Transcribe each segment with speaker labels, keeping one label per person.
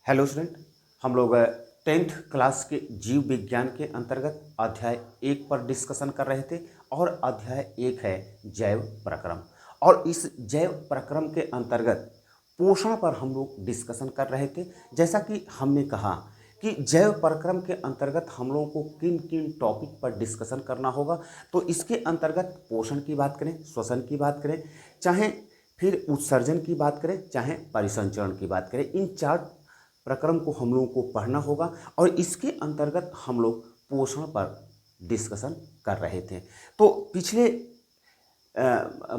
Speaker 1: Hello student. हम लोग 10th class के जीव विज्ञान के अंतर्गत अध्याय 1 पर डिस्कशन कर रहे थे और अध्याय 1 है जैव प्रक्रम। और इस जैव प्रक्रम के अंतर्गत पोषण पर हम लोग डिस्कशन कर रहे थे। जैसा कि हमने कहा कि जैव प्रक्रम के अंतर्गत हम लोगों को किन किन टॉपिक पर डिस्कशन करना होगा, तो इसके अंतर्गत पोषण की बात करें, श्वसन की बात करें, चाहे फिर उत्सर्जन की बात करें, चाहे परिसंचरण की बात करें, इन 4 प्रक्रम को हम लोगों को पढ़ना होगा। और इसके अंतर्गत हम लोग पोषण पर डिस्कशन कर रहे थे। तो पिछले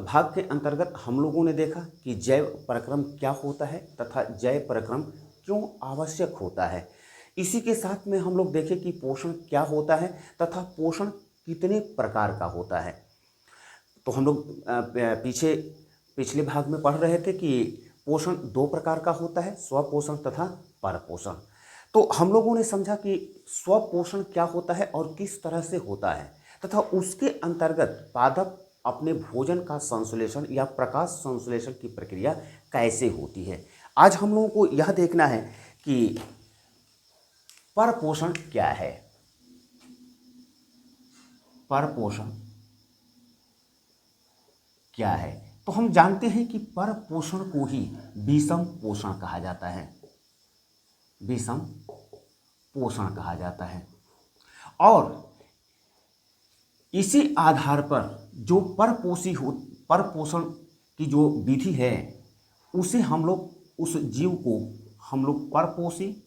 Speaker 1: भाग के अंतर्गत हम लोगों ने देखा कि जैव प्रक्रम क्या होता है तथा जैव प्रक्रम क्यों आवश्यक होता है। इसी के साथ में हम लोग देखें कि पोषण क्या होता है तथा पोषण कितने प्रकार का होता है। तो हम लोग पिछले भाग में पढ़ रहे थे कि पोषण 2 प्रकार का होता है, स्वपोषण तथा परपोषण। तो हम लोगों ने समझा कि स्वपोषण क्या होता है और किस तरह से होता है तथा उसके अंतर्गत पादप अपने भोजन का संश्लेषण या प्रकाश संश्लेषण की प्रक्रिया कैसे होती है। आज हम लोगों को यह देखना है कि परपोषण क्या है। परपोषण क्या है, तो हम जानते हैं कि परपोषण को ही विषम पोषण कहा जाता है। विषम पोषण कहा जाता है। और इसी आधार पर जो परपोषण की जो विधि है, उसे हम लोग उस जीव को हम लोग परपोषी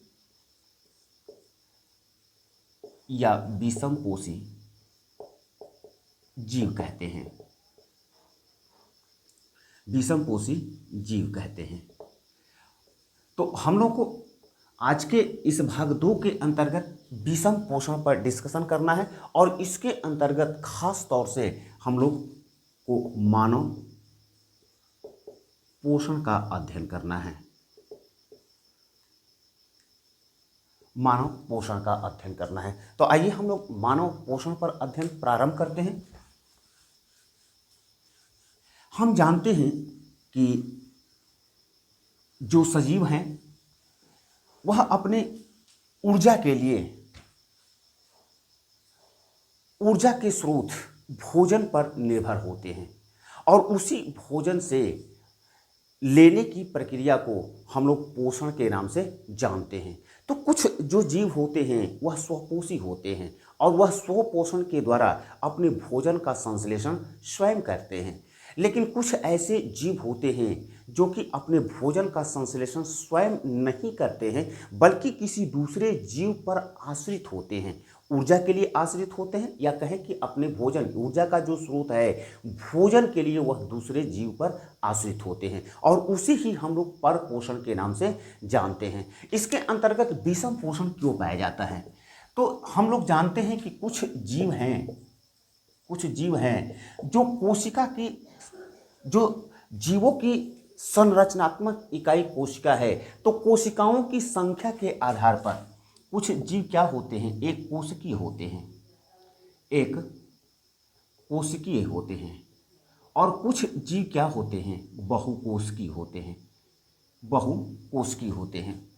Speaker 1: या विषम पोषी जीव कहते हैं। विषम पोषी जीव कहते हैं। तो हम लोग को आज के इस भाग 2 के अंतर्गत विषम पोषण पर डिस्कशन करना है और इसके अंतर्गत खास तौर से हम लोग को मानव पोषण का अध्ययन करना है। मानव पोषण का अध्ययन करना है। तो आइए हम लोग मानव पोषण पर अध्ययन प्रारंभ करते हैं। हम जानते हैं कि जो सजीव हैं वह अपने ऊर्जा के लिए ऊर्जा के स्रोत भोजन पर निर्भर होते हैं और उसी भोजन से लेने की प्रक्रिया को हम लोग पोषण के नाम से जानते हैं। तो कुछ जो जीव होते हैं वह स्वपोषी होते हैं और वह स्वपोषण के द्वारा अपने भोजन का संश्लेषण स्वयं करते हैं। लेकिन कुछ ऐसे जीव होते हैं जो कि अपने भोजन का संश्लेषण स्वयं नहीं करते हैं, बल्कि किसी दूसरे जीव पर आश्रित होते हैं, ऊर्जा के लिए आश्रित होते हैं, या कहें कि अपने भोजन ऊर्जा का जो स्रोत है भोजन के लिए वह दूसरे जीव पर आश्रित होते हैं और उसे ही हम लोग परपोषण के नाम से जानते हैं। इसके अंतर्गत विषम पोषण क्यों पाया जाता है, तो हम लोग जानते हैं कि कुछ जीव हैं जो कोशिका की जो जीवों की संरचनात्मक इकाई कोशिका है, तो कोशिकाओं की संख्या के आधार पर कुछ जीव क्या होते हैं, एक कोशिकीय होते हैं और कुछ जीव क्या होते हैं, बहुकोशिकीय होते हैं।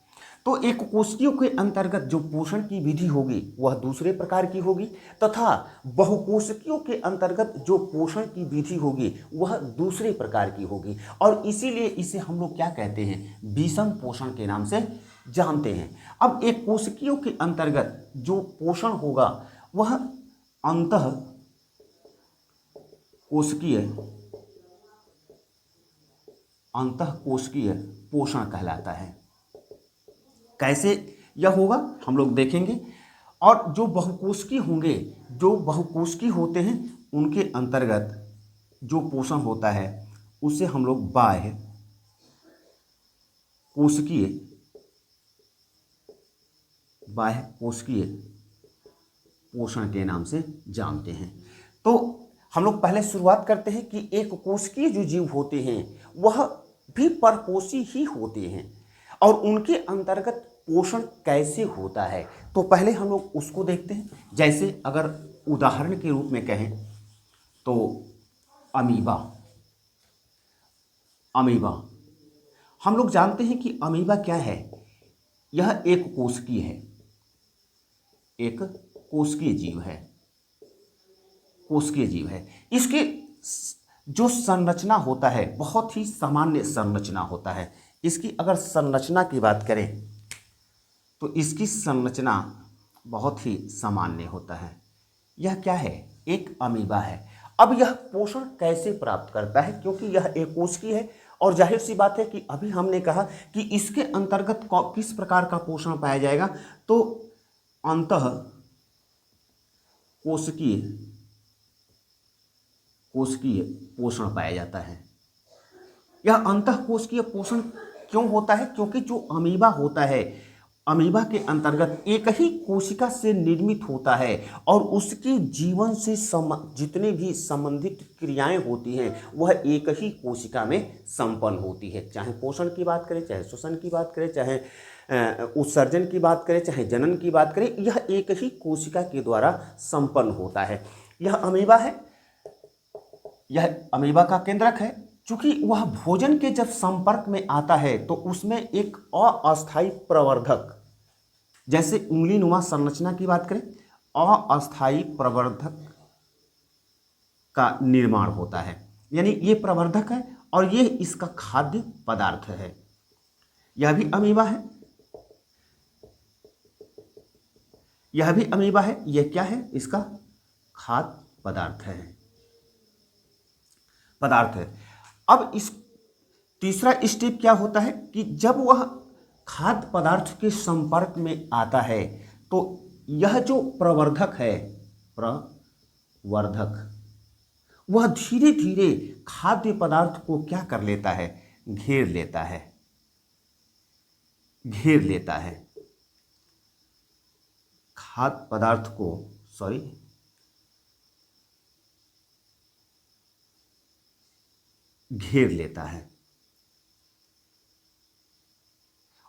Speaker 1: तो एक कोशिकीय के अंतर्गत जो पोषण की विधि होगी वह दूसरे प्रकार की होगी तथा बहुकोशिकीयों के अंतर्गत जो पोषण की विधि होगी वह दूसरे प्रकार की होगी और इसीलिए इसे हम लोग क्या कहते हैं, विषम पोषण के नाम से जानते हैं। अब एक कोशिकीयों के अंतर्गत जो पोषण होगा वह अंतःकोशिकीय पोषण कहलाता है। कैसे यह होगा हम लोग देखेंगे। और जो बहुकोशिकीय होते हैं उनके अंतर्गत जो पोषण होता है उसे हम लोग बाह्य कोशिकीय पोषण के नाम से जानते हैं। तो हम लोग पहले शुरुआत करते हैं कि एक कोशिकीय जो जीव होते हैं वह भी परपोषी ही होते हैं और उनके अंतर्गत पोषण कैसे होता है, तो पहले हम लोग उसको देखते हैं। जैसे अगर उदाहरण के रूप में कहें तो अमीबा हम लोग जानते हैं कि अमीबा क्या है, यह एक कोशिकीय है, एक कोशिकीय जीव है, कोशिकीय जीव है। इसके जो संरचना होता है बहुत ही सामान्य संरचना होता है। इसकी अगर संरचना की बात करें तो इसकी संरचना बहुत ही सामान्य होता है। यह क्या है? एक अमीबा है। अब यह पोषण कैसे प्राप्त करता है? क्योंकि यह एक कोशिकीय है और जाहिर सी बात है कि अभी हमने कहा कि इसके अंतर्गत किस प्रकार का पोषण पाया जाएगा, तो अंतः कोशिकीय पोषण पाया जाता है। यह अंतः कोशिकीय पोषण क्यों होता है? क्योंकि जो अमीबा होता है, अमीबा के अंतर्गत एक ही कोशिका से निर्मित होता है और उसके जीवन से जितने भी संबंधित क्रियाएं होती हैं वह एक ही कोशिका में संपन्न होती है। चाहे पोषण की बात करें, चाहे श्वसन की बात करें, चाहे उत्सर्जन की बात करें, चाहे जनन की बात करें, यह एक ही कोशिका के द्वारा संपन्न होता है। यह अमीबा है, यह अमीबा का केंद्रक है। चूंकि वह भोजन के जब संपर्क में आता है तो उसमें एक अस्थायी प्रवर्धक, जैसे उंगली नुमा संरचना की बात करें, अस्थायी प्रवर्धक का निर्माण होता है। यानी ये प्रवर्धक है और ये इसका खाद्य पदार्थ है। यह भी अमीबा है, यह भी अमीबा है। यह क्या है? इसका खाद्य पदार्थ है, अब इस तीसरा स्टेप क्या होता है कि जब वह खाद्य पदार्थ के संपर्क में आता है तो यह जो प्रवर्धक है, वह धीरे धीरे खाद्य पदार्थ को क्या कर लेता है? घेर लेता है खाद्य पदार्थ को, घेर लेता है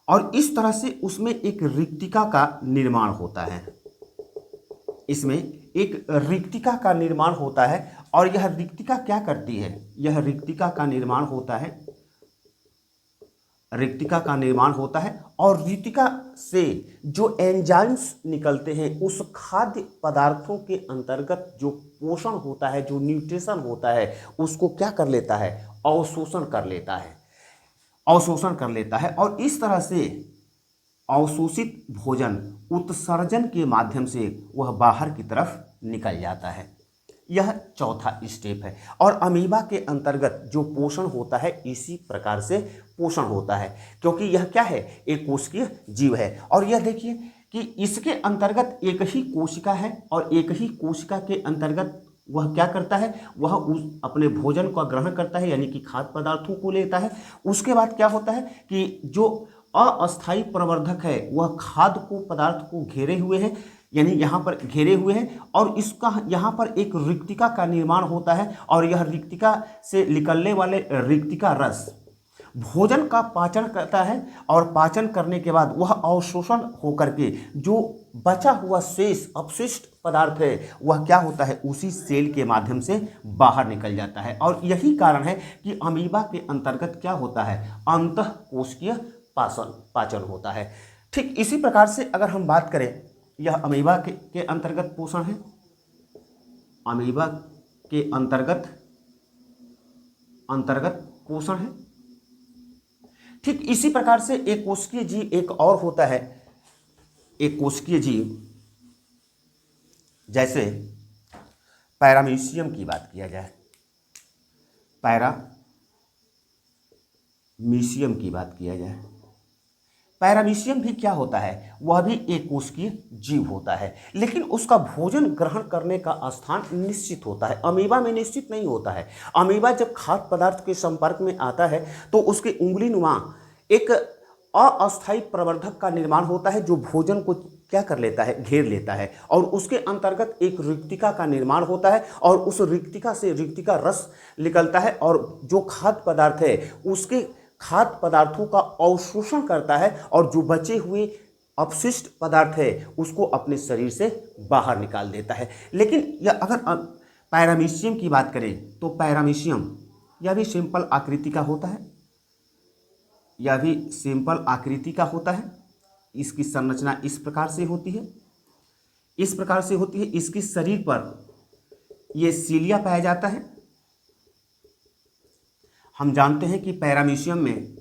Speaker 1: और इस तरह से उसमें एक रिक्तिका का निर्माण होता है। इसमें एक रिक्तिका का निर्माण होता है और यह रिक्तिका क्या करती है? यह रिक्तिका का निर्माण होता है, और रिक्तिका से जो एंजाइम्स निकलते हैं उस खाद्य पदार्थों के अंतर्गत जो पोषण होता है, जो न्यूट्रिशन होता है, उसको क्या कर लेता है? अवशोषण कर लेता है और इस तरह से अवशोषित भोजन उत्सर्जन के माध्यम से वह बाहर की तरफ निकल जाता है। यह चौथा स्टेप है और अमीबा के अंतर्गत जो पोषण होता है इसी प्रकार से पोषण होता है, क्योंकि यह क्या है? एक कोशिकीय जीव है। और यह देखिए कि इसके अंतर्गत एक ही कोशिका है और एक ही कोशिका के अंतर्गत वह क्या करता है? वह अपने भोजन का ग्रहण करता है, यानी कि खाद्य पदार्थों को लेता है। उसके बाद क्या होता है कि जो अस्थायी प्रवर्धक है वह खाद्य को पदार्थ को घेरे हुए है, यानी यहाँ पर घेरे हुए हैं और इसका यहाँ पर एक रिक्तिका का निर्माण होता है और यह रिक्तिका से निकलने वाले रिक्तिका रस भोजन का पाचन करता है और पाचन करने के बाद वह अवशोषण होकर के जो बचा हुआ शेष अपशिष्ट पदार्थ है वह क्या होता है? उसी सेल के माध्यम से बाहर निकल जाता है। और यही कारण है कि अमीबा के अंतर्गत क्या होता है? अंतःकोशिकीय पाचन होता है। ठीक इसी प्रकार से अगर हम बात करें, यह अमीबा के अंतर्गत पोषण है, अमीबा के अंतर्गत पोषण है। ठीक इसी प्रकार से एक कोशिकीय जीव एक और होता है, एक कोशिकीय जीव, जैसे पैरामीशियम की बात किया जाए, पैरामीशियम भी क्या होता है? वह भी एक कोशिकीय जीव होता है, लेकिन उसका भोजन ग्रहण करने का स्थान निश्चित होता है, अमीबा में निश्चित नहीं होता है। अमीबा जब खाद्य पदार्थ के संपर्क में आता है तो उसके उंगली नुमा एक अस्थायी प्रवर्धक का निर्माण होता है जो भोजन को क्या कर लेता है? घेर लेता है और उसके अंतर्गत एक रिक्तिका का निर्माण होता है और उस रिक्तिका से रिक्तिका रस निकलता है और जो खाद्य पदार्थ है उसके खाद्य पदार्थों का अवशोषण करता है और जो बचे हुए अपशिष्ट पदार्थ है उसको अपने शरीर से बाहर निकाल देता है। लेकिन यह अगर पैरामीशियम की बात करें तो पैरामीशियम यह भी सिंपल आकृति का होता है, इसकी संरचना इस प्रकार से होती है, इस प्रकार से होती है। इसके शरीर पर यह सीलिया पाया जाता है। हम जानते हैं कि पैरामीशियम में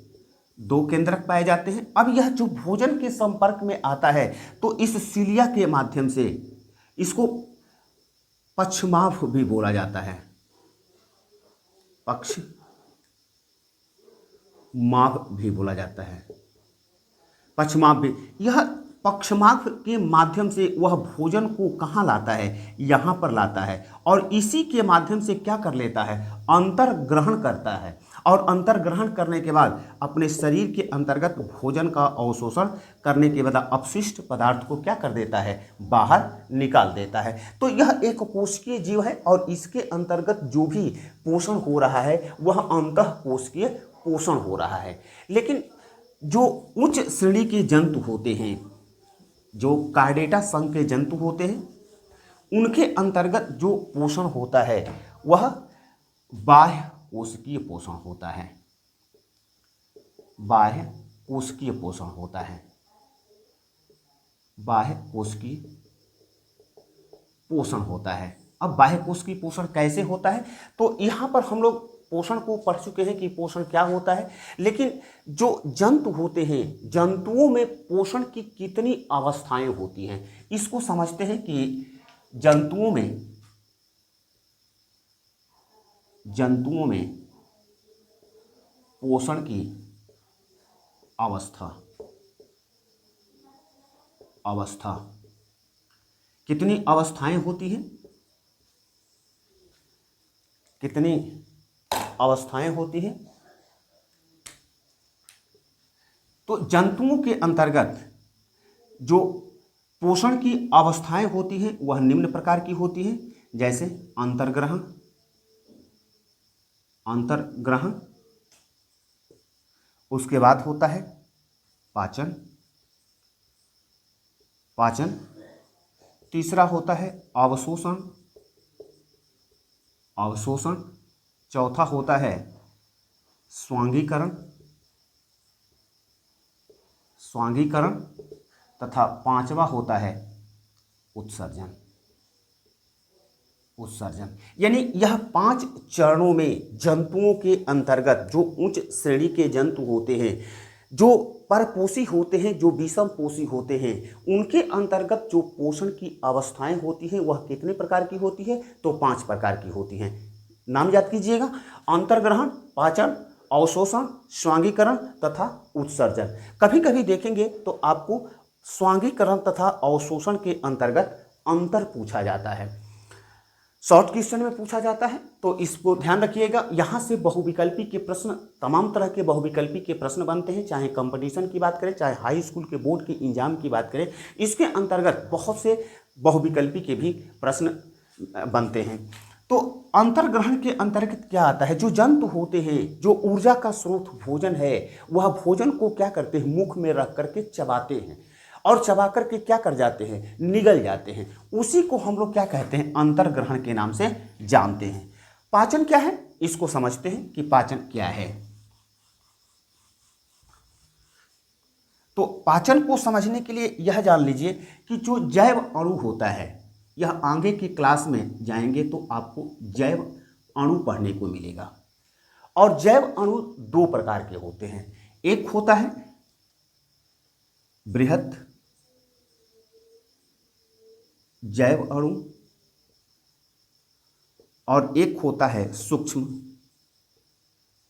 Speaker 1: 2 केंद्रक पाए जाते हैं। अब यह जो भोजन के संपर्क में आता है तो इस सीलिया के माध्यम से इसको पक्षमाभ भी बोला जाता है, पक्षमाभ भी बोला जाता है, पक्षमाभ भी। यह पक्षमाभ के माध्यम से वह भोजन को कहाँ लाता है, यहाँ पर लाता है, और इसी के माध्यम से क्या कर लेता है, अंतर्ग्रहण करता है। और अंतर्ग्रहण करने के बाद अपने शरीर के अंतर्गत भोजन का अवशोषण करने के बाद अपशिष्ट पदार्थ को क्या कर देता है, बाहर निकाल देता है। तो यह एक कोशिकीय जीव है और इसके अंतर्गत जो भी पोषण हो रहा है वह अंतःकोशिकीय पोषण हो रहा है। लेकिन जो उच्च श्रेणी के जंतु होते हैं, जो कार्डेटा संघ के जंतु होते हैं, उनके अंतर्गत जो पोषण होता है वह बाह्य कोशिकीय पोषण होता है, बाह्य कोशिकीय पोषण होता है, बाह्य कोशिकीय पोषण होता है। अब बाह्य कोशिकीय पोषण कैसे होता है, तो यहाँ पर हम लोग पोषण को पढ़ चुके हैं कि पोषण क्या होता है। लेकिन जो जंतु होते हैं, जंतुओं में पोषण की कितनी अवस्थाएं होती हैं, इसको समझते हैं कि जंतुओं में पोषण की अवस्था कितनी अवस्थाएं होती हैं, कितनी अवस्थाएं होती हैं। तो जंतुओं के अंतर्गत जो पोषण की अवस्थाएं होती हैं वह निम्न प्रकार की होती हैं, जैसे अंतर्ग्रहण, उसके बाद होता है पाचन, तीसरा होता है अवशोषण, चौथा होता है स्वांगीकरण, तथा 5वां होता है उत्सर्जन। यानी यह 5 चरणों में जंतुओं के अंतर्गत जो उच्च श्रेणी के जंतु होते हैं, जो परपोषी होते हैं, जो विषम पोषी होते हैं, उनके अंतर्गत जो पोषण की अवस्थाएं होती हैं वह कितने प्रकार की होती है, तो 5 प्रकार की होती हैं। नाम याद कीजिएगा, अंतर्ग्रहण, पाचन, अवशोषण, स्वांगीकरण तथा उत्सर्जन। कभी कभी देखेंगे तो आपको स्वांगीकरण तथा अवशोषण के अंतर्गत अंतर पूछा जाता है, शॉर्ट क्वेश्चन में पूछा जाता है, तो इसको ध्यान रखिएगा। यहाँ से बहुविकल्पी के प्रश्न, तमाम तरह के बहुविकल्पी के प्रश्न बनते हैं, चाहे कंपटीशन की बात करें, चाहे हाई स्कूल के बोर्ड के एग्जाम की बात करें, इसके अंतर्गत बहुत से बहुविकल्पी के भी प्रश्न बनते हैं। तो अंतर्ग्रहण के अंतर्गत क्या आता है, जो जंतु होते हैं, जो ऊर्जा का स्रोत भोजन है, वह भोजन को क्या करते हैं, मुख में रख करके चबाते हैं, और चबा करके क्या कर जाते हैं, निगल जाते हैं। उसी को हम लोग क्या कहते हैं, अंतर्ग्रहण के नाम से जानते हैं। पाचन क्या है, इसको समझते हैं कि पाचन क्या है। तो पाचन को समझने के लिए यह जान लीजिए कि जो जैव अणु होता है, यह आगे की क्लास में जाएंगे तो आपको जैव अणु पढ़ने को मिलेगा। और जैव अणु 2 प्रकार के होते हैं, एक होता है बृहत जैव अणु और एक होता है सूक्ष्म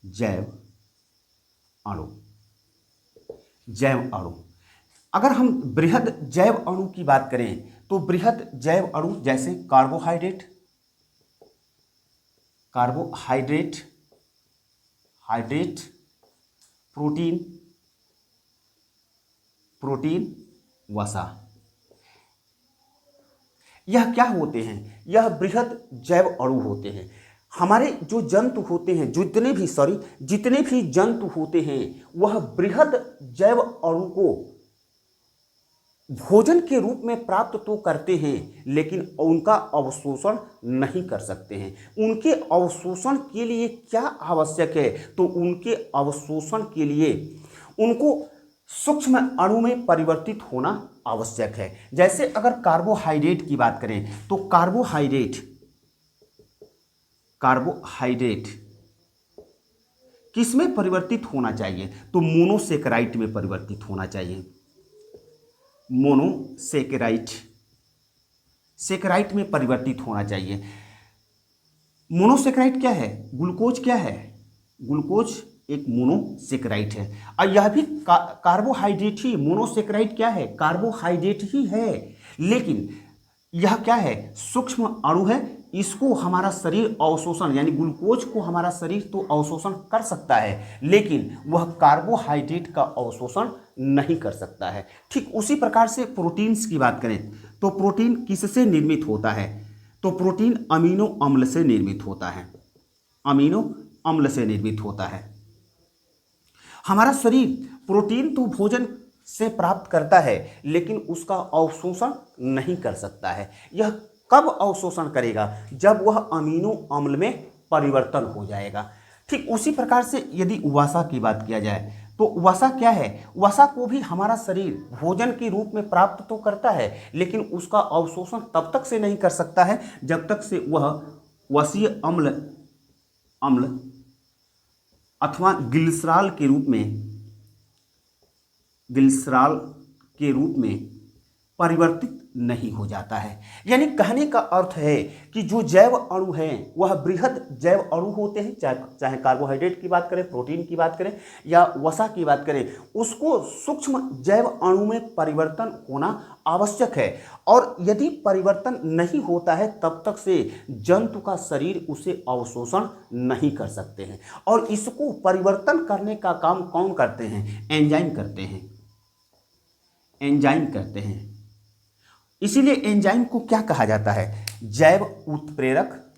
Speaker 1: जैव अणु। अगर हम बृहद जैव अणु की बात करें तो बृहद जैव अणु जैसे कार्बोहाइड्रेट, प्रोटीन, वसा, यह क्या होते हैं, यह बृहद जैव अणु होते हैं। हमारे जो जंतु होते हैं, जितने भी जंतु होते हैं, वह बृहद जैव अणु को भोजन के रूप में प्राप्त तो करते हैं, लेकिन उनका अवशोषण नहीं कर सकते हैं। उनके अवशोषण के लिए क्या आवश्यक है, तो उनके अवशोषण के लिए उनको सूक्ष्म अणु में परिवर्तित होना आवश्यक है। जैसे अगर कार्बोहाइड्रेट की बात करें तो कार्बोहाइड्रेट किस में परिवर्तित होना चाहिए? तो मोनोसेकेराइड में परिवर्तित होना चाहिए। सेकेराइड में परिवर्तित होना चाहिए। मोनोसेकेराइड क्या है? ग्लूकोज क्या है? ग्लूकोज एक मोनोसेकेराइड है। और यह भी कार्बोहाइड्रेट ही, मोनोसेकेराइड क्या है? कार्बोहाइड्रेट ही है। लेकिन यह क्या है? सूक्ष्म अणु है। इसको हमारा शरीर अवशोषण, यानी ग्लूकोज को हमारा शरीर तो अवशोषण कर सकता है, लेकिन वह कार्बोहाइड्रेट का अवशोषण नहीं कर सकता है। ठीक उसी प्रकार से प्रोटीन्स की बात करें तो प्रोटीन किससे निर्मित होता है? तो प्रोटीन अमीनो अम्ल से निर्मित होता है। अमीनो अम्ल से निर्मित होता है। हमारा शरीर प्रोटीन तो भोजन से प्राप्त करता है, लेकिन उसका अवशोषण नहीं कर सकता है। यह कब अवशोषण करेगा? जब वह अमीनो अम्ल में परिवर्तन हो जाएगा। ठीक उसी प्रकार से यदि वसा की बात किया जाए तो वसा क्या है? वसा को भी हमारा शरीर भोजन के रूप में प्राप्त तो करता है, लेकिन उसका अवशोषण तब तक से नहीं कर सकता है जब तक से वह वसीय अम्ल अथवा ग्लिसरॉल के रूप में परिवर्तित नहीं हो जाता है। यानी कहने का अर्थ है कि जो जैव अणु हैं वह बृहद जैव अणु होते हैं, चाहे कार्बोहाइड्रेट की बात करें, प्रोटीन की बात करें या वसा की बात करें, उसको सूक्ष्म जैव अणु में परिवर्तन होना आवश्यक है। और यदि परिवर्तन नहीं होता है तब तक से जंतु का शरीर उसे अवशोषण नहीं कर सकते हैं। और इसको परिवर्तन करने का काम कौन करते हैं? एंजाइम करते हैं। एंजाइम करते हैं। इसीलिए एंजाइम को क्या कहा जाता है? जैव उत्प्रेरक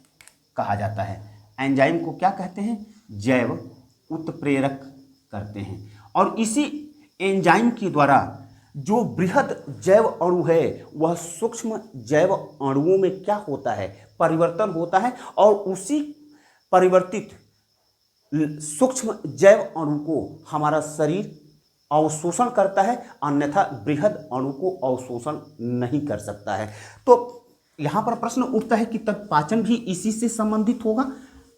Speaker 1: कहा जाता है। एंजाइम को क्या कहते हैं? जैव उत्प्रेरक करते हैं। और इसी एंजाइम के द्वारा जो बृहद जैव अणु है वह सूक्ष्म जैव अणुओं में क्या होता है? परिवर्तन होता है। और उसी परिवर्तित सूक्ष्म जैव अणु को हमारा शरीर अवशोषण करता है, अन्यथा बृहद अणु को अवशोषण नहीं कर सकता है। तो यहाँ पर प्रश्न उठता है कि तब पाचन भी इसी से संबंधित होगा।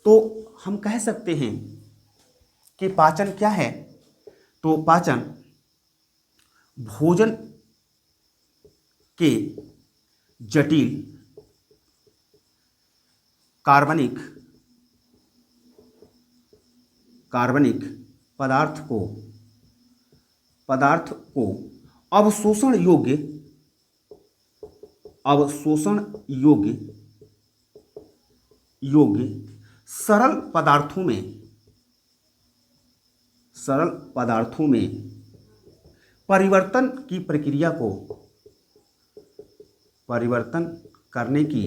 Speaker 1: तो हम कह सकते हैं कि पाचन क्या है? तो पाचन भोजन के जटिल कार्बनिक पदार्थ को अवशोषण योग्य सरल पदार्थों में परिवर्तन करने की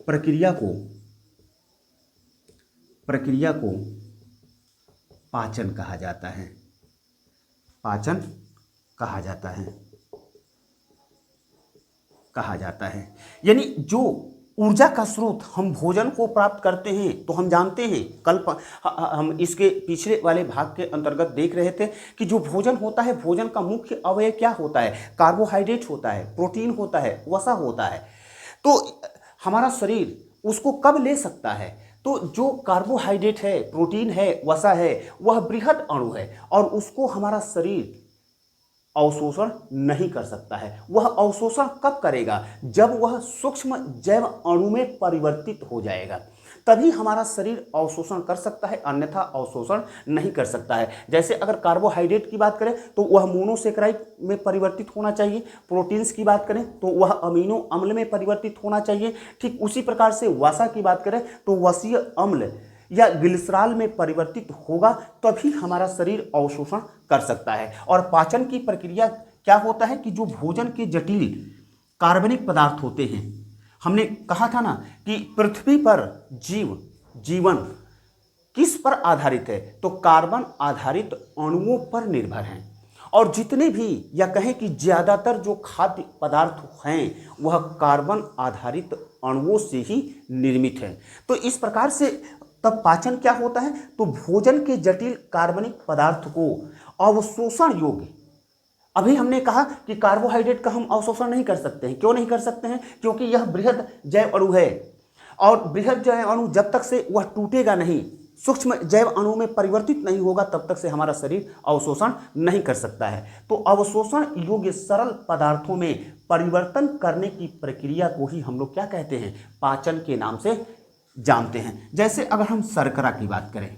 Speaker 1: प्रक्रिया को पाचन कहा जाता है। पाचन कहा जाता है। यानी जो ऊर्जा का स्रोत हम भोजन को प्राप्त करते हैं, तो हम जानते हैं, कल हम इसके पिछले वाले भाग के अंतर्गत देख रहे थे कि जो भोजन होता है, भोजन का मुख्य अवयव क्या होता है? कार्बोहाइड्रेट होता है, प्रोटीन होता है, वसा होता है। तो हमारा शरीर उसको कब ले सकता है? तो जो कार्बोहाइड्रेट है, प्रोटीन है, वसा है, वह बृहद अणु है और उसको हमारा शरीर अवशोषण नहीं कर सकता है। वह अवशोषण कब करेगा? जब वह सूक्ष्म जैव अणु में परिवर्तित हो जाएगा, तभी हमारा शरीर अवशोषण कर सकता है, अन्यथा अवशोषण नहीं कर सकता है। जैसे अगर कार्बोहाइड्रेट की बात करें तो वह मोनोसेकेराइड में परिवर्तित होना चाहिए, प्रोटीन्स की बात करें तो वह अमीनो अम्ल में परिवर्तित होना चाहिए। ठीक उसी प्रकार से वसा की बात करें तो वसीय अम्ल या ग्लिसरॉल में परिवर्तित होगा, तभी हमारा शरीर अवशोषण कर सकता है। और पाचन की प्रक्रिया क्या होता है कि जो भोजन के जटिल कार्बनिक पदार्थ होते हैं, हमने कहा था ना कि पृथ्वी पर जीवन किस पर आधारित है? तो कार्बन आधारित अणुओं पर निर्भर हैं। और जितने भी, या कहें कि ज़्यादातर जो खाद्य पदार्थ हैं वह कार्बन आधारित अणुओं से ही निर्मित हैं। तो इस प्रकार से तब पाचन क्या होता है? तो भोजन के जटिल कार्बनिक पदार्थ को अवशोषण योग्य। अभी हमने कहा कि कार्बोहाइड्रेट का हम अवशोषण नहीं कर सकते हैं। क्यों नहीं कर सकते हैं? क्योंकि यह बृहद जैव अणु है और बृहद जैव अणु जब तक से वह टूटेगा नहीं, सूक्ष्म जैव अणु में परिवर्तित नहीं होगा, तब तक से हमारा शरीर अवशोषण नहीं कर सकता है। तो अवशोषण योग्य सरल पदार्थों में परिवर्तन करने की प्रक्रिया को ही हम लोग क्या कहते हैं? पाचन के नाम से जानते हैं। जैसे अगर हम शर्करा की बात करें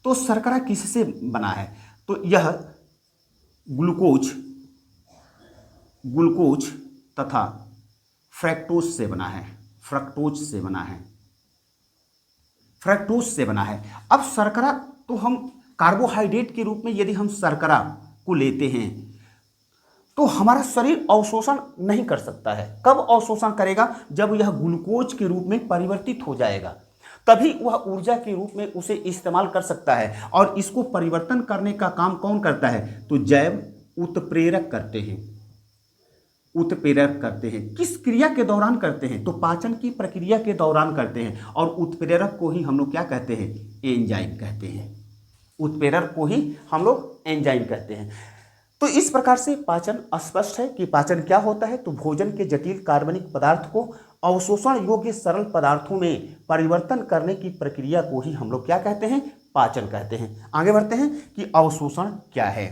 Speaker 1: तो शर्करा किससे बना है? तो यह ग्लूकोज तथा फ्रैक्टोज से बना है। फ्रैक्टोज से बना है। अब शर्करा तो हम कार्बोहाइड्रेट के रूप में यदि हम शर्करा को लेते हैं तो हमारा शरीर अवशोषण नहीं कर सकता है। कब अवशोषण करेगा? जब यह ग्लूकोज के रूप में परिवर्तित हो जाएगा, तभी वह ऊर्जा के रूप में उसे इस्तेमाल कर सकता है। और इसको परिवर्तन करने का काम कौन करता है? तो जैव उत्प्रेरक करते हैं। किस क्रिया के दौरान करते हैं? तो पाचन की प्रक्रिया के दौरान करते हैं। और उत्प्रेरक को ही हम लोग क्या कहते हैं? एंजाइम कहते हैं। उत्प्रेरक को ही हम लोग एंजाइम कहते हैं। तो इस प्रकार से पाचन स्पष्ट है कि पाचन क्या होता है। तो भोजन के जटिल कार्बनिक पदार्थ को अवशोषण योग्य सरल पदार्थों में परिवर्तन करने की प्रक्रिया को ही हम लोग क्या कहते हैं? पाचन कहते हैं। आगे बढ़ते हैं कि अवशोषण क्या है।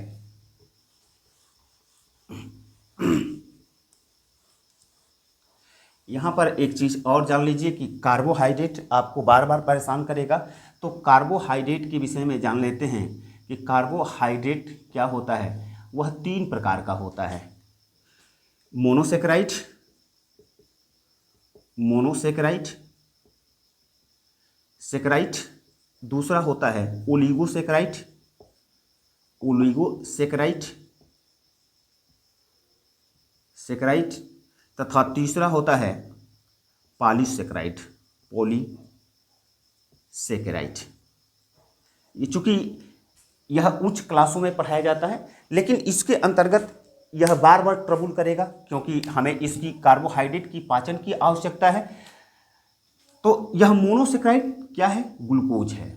Speaker 1: यहां पर एक चीज और जान लीजिए कि कार्बोहाइड्रेट आपको बार बार परेशान करेगा। तो कार्बोहाइड्रेट के विषय में जान लेते हैं कि कार्बोहाइड्रेट क्या होता है। वह 3 प्रकार का होता है। मोनोसेकेराइड, सेकेराइड, दूसरा होता है ओलिगोसेकेराइड, सेकेराइड, तथा तीसरा होता है पॉलीसेकेराइड। ये चूंकि यह उच्च क्लासों में पढ़ाया जाता है, लेकिन इसके अंतर्गत यह बार बार ट्रबल करेगा क्योंकि हमें इसकी कार्बोहाइड्रेट की पाचन की आवश्यकता है। तो यह मोनोसेकेराइड क्या है? ग्लूकोज है।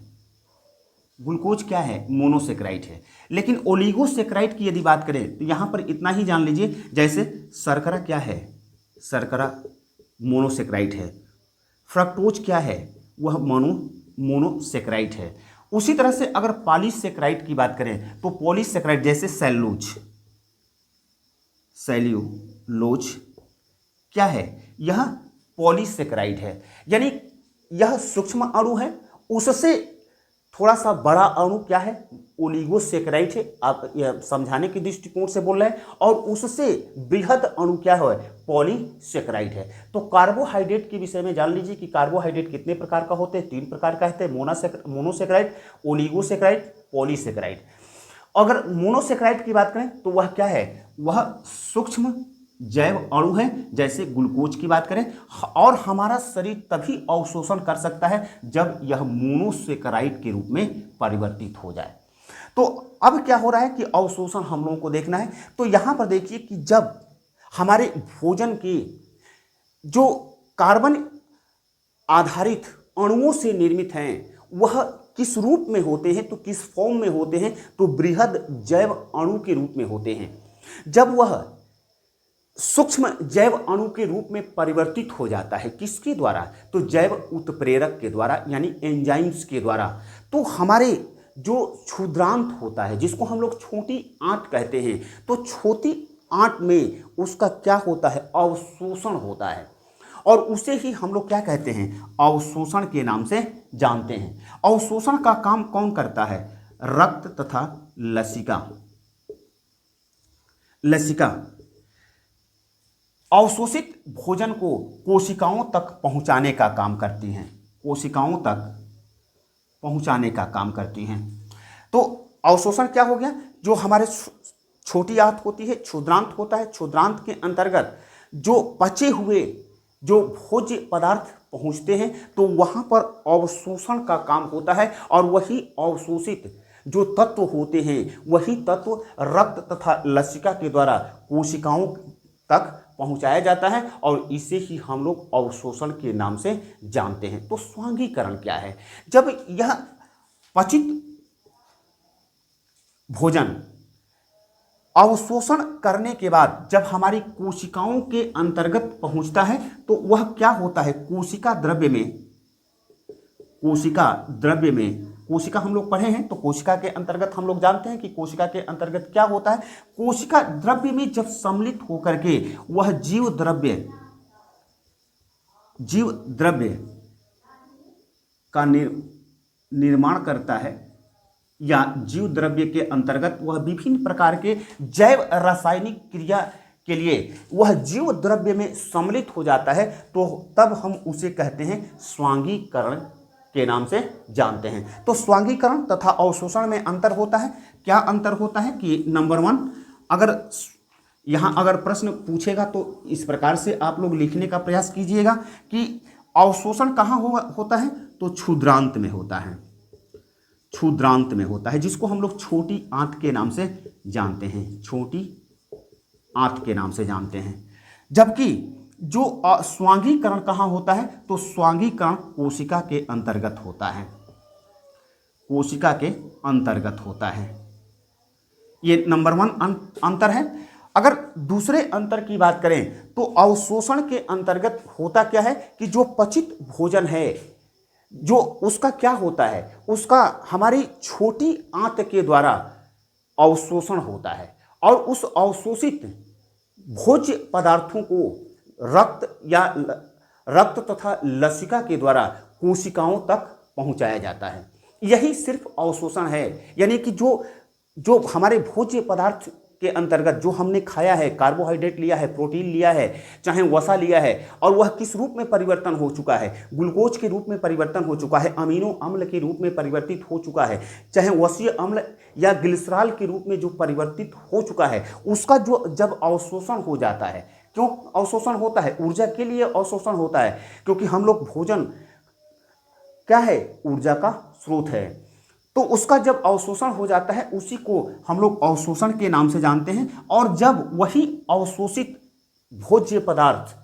Speaker 1: ग्लूकोज क्या है? मोनोसेकेराइड है। लेकिन ओलिगोसेकेराइड की यदि बात करें तो यहां पर इतना ही जान लीजिए, जैसे शर्करा क्या है? शर्करा मोनोसेकेराइड है। फ्रक्टोज क्या है? वह मोनोसेकेराइड है। उसी तरह से अगर पॉलीसेकेराइड की बात करें तो पॉलीसेकेराइड जैसे सेल्यूलोज क्या है? यह पॉलीसेकेराइड है। यानी यह सूक्ष्म अणु है, उससे थोड़ा सा बड़ा अणु क्या है? ओलिगोसेकेराइड है। आप यह समझाने के दृष्टिकोण से बोल रहे हैं। और उससे बृहद अणु क्या है? पॉलीसेकेराइड है। तो कार्बोहाइड्रेट के विषय में जान लीजिए कि कार्बोहाइड्रेट कितने प्रकार का होते हैं? 3 प्रकार का होते हैं। Monosaccharide, oligosaccharide, polysaccharide. अगर मोनोसेकेराइड की बात करें तो वह क्या है? वह सूक्ष्म जैव अणु है, जैसे ग्लूकोज की बात करें। और हमारा शरीर तभी अवशोषण कर सकता है जब यह मोनोसेकेराइड के रूप में परिवर्तित हो जाए। तो अब क्या हो रहा है कि अवशोषण हम लोगों को देखना है। तो यहां पर देखिए कि जब हमारे भोजन के जो कार्बन आधारित अणुओं से निर्मित हैं वह किस रूप में होते हैं? तो किस फॉर्म में होते हैं? तो बृहद जैव अणु के रूप में होते हैं। जब वह सूक्ष्म जैव अणु के रूप में परिवर्तित हो जाता है, किसके द्वारा? तो जैव उत्प्रेरक के द्वारा, यानी एंजाइम्स के द्वारा। तो हमारे जो क्षुद्रांत होता है, जिसको हम लोग छोटी आंत कहते हैं, तो छोटी आंत में उसका क्या होता है? अवशोषण होता है। और उसे ही हम लोग क्या कहते हैं? अवशोषण के नाम से जानते हैं। अवशोषण का काम कौन करता है? रक्त तथा लसिका अवशोषित भोजन को कोशिकाओं तक पहुंचाने का काम करती हैं। तो अवशोषण क्या हो गया? जो हमारे छोटी आंत होती है, क्षुद्रांत होता है। क्षुद्रांत के अंतर्गत जो पचे हुए जो भोज्य पदार्थ पहुंचते हैं तो वहां पर अवशोषण का काम होता है। और वही अवशोषित जो तत्व होते हैं, वही तत्व रक्त तथा लसिका के द्वारा कोशिकाओं तक पहुंचाया जाता है। और इसे ही हम लोग अवशोषण के नाम से जानते हैं। तो स्वांगीकरण क्या है? जब यह पचित भोजन अवशोषण करने के बाद जब हमारी कोशिकाओं के अंतर्गत पहुंचता है तो वह क्या होता है, कोशिका हम लोग पढ़े हैं, तो कोशिका के अंतर्गत हम लोग जानते हैं कि कोशिका के अंतर्गत क्या होता है, कोशिका द्रव्य में जब सम्मिलित होकर के वह जीव द्रव्य का निर्माण करता है, या जीव द्रव्य के अंतर्गत वह विभिन्न प्रकार के जैव रासायनिक क्रिया के लिए वह जीव द्रव्य में सम्मिलित हो जाता है, तो तब हम उसे कहते हैं स्वांगीकरण के नाम से जानते हैं। तो स्वांगीकरण तथा अवशोषण में अंतर होता है। क्या अंतर होता है कि नंबर 1, अगर प्रश्न पूछेगा तो इस प्रकार से आप लोग लिखने का प्रयास कीजिएगा कि अवशोषण कहाँ होता है, तो क्षुद्रांत में होता है, जिसको हम लोग छोटी आंत के नाम से जानते हैं, जबकि जो स्वांगीकरण कहाँ होता है, तो स्वांगीकरण कोशिका के अंतर्गत होता है, ये नंबर 1 अंतर है। अगर दूसरे अंतर की बात करें तो अवशोषण के अंतर्गत होता क्या है कि जो पचित भोजन है, जो उसका क्या होता है, उसका हमारी छोटी आंत के द्वारा अवशोषण होता है, और उस अवशोषित भोज्य पदार्थों को रक्त तथा लसिका के द्वारा कोशिकाओं तक पहुंचाया जाता है। यही सिर्फ अवशोषण है, यानी कि जो हमारे भोज्य पदार्थ के अंतर्गत जो हमने खाया है, कार्बोहाइड्रेट लिया है, प्रोटीन लिया है, चाहे वसा लिया है, और वह किस रूप में परिवर्तन हो चुका है, ग्लूकोज के रूप में परिवर्तन हो चुका है, अमीनो अम्ल के रूप में परिवर्तित हो चुका है, चाहे वसीय अम्ल या ग्लिसरॉल के रूप में जो परिवर्तित हो चुका है, उसका जब अवशोषण हो जाता है, क्यों अवशोषण होता है, ऊर्जा के लिए अवशोषण होता है, क्योंकि हम लोग भोजन क्या है, ऊर्जा का स्रोत है, तो उसका जब अवशोषण हो जाता है उसी को हम लोग अवशोषण के नाम से जानते हैं। और जब वही अवशोषित भोज्य पदार्थ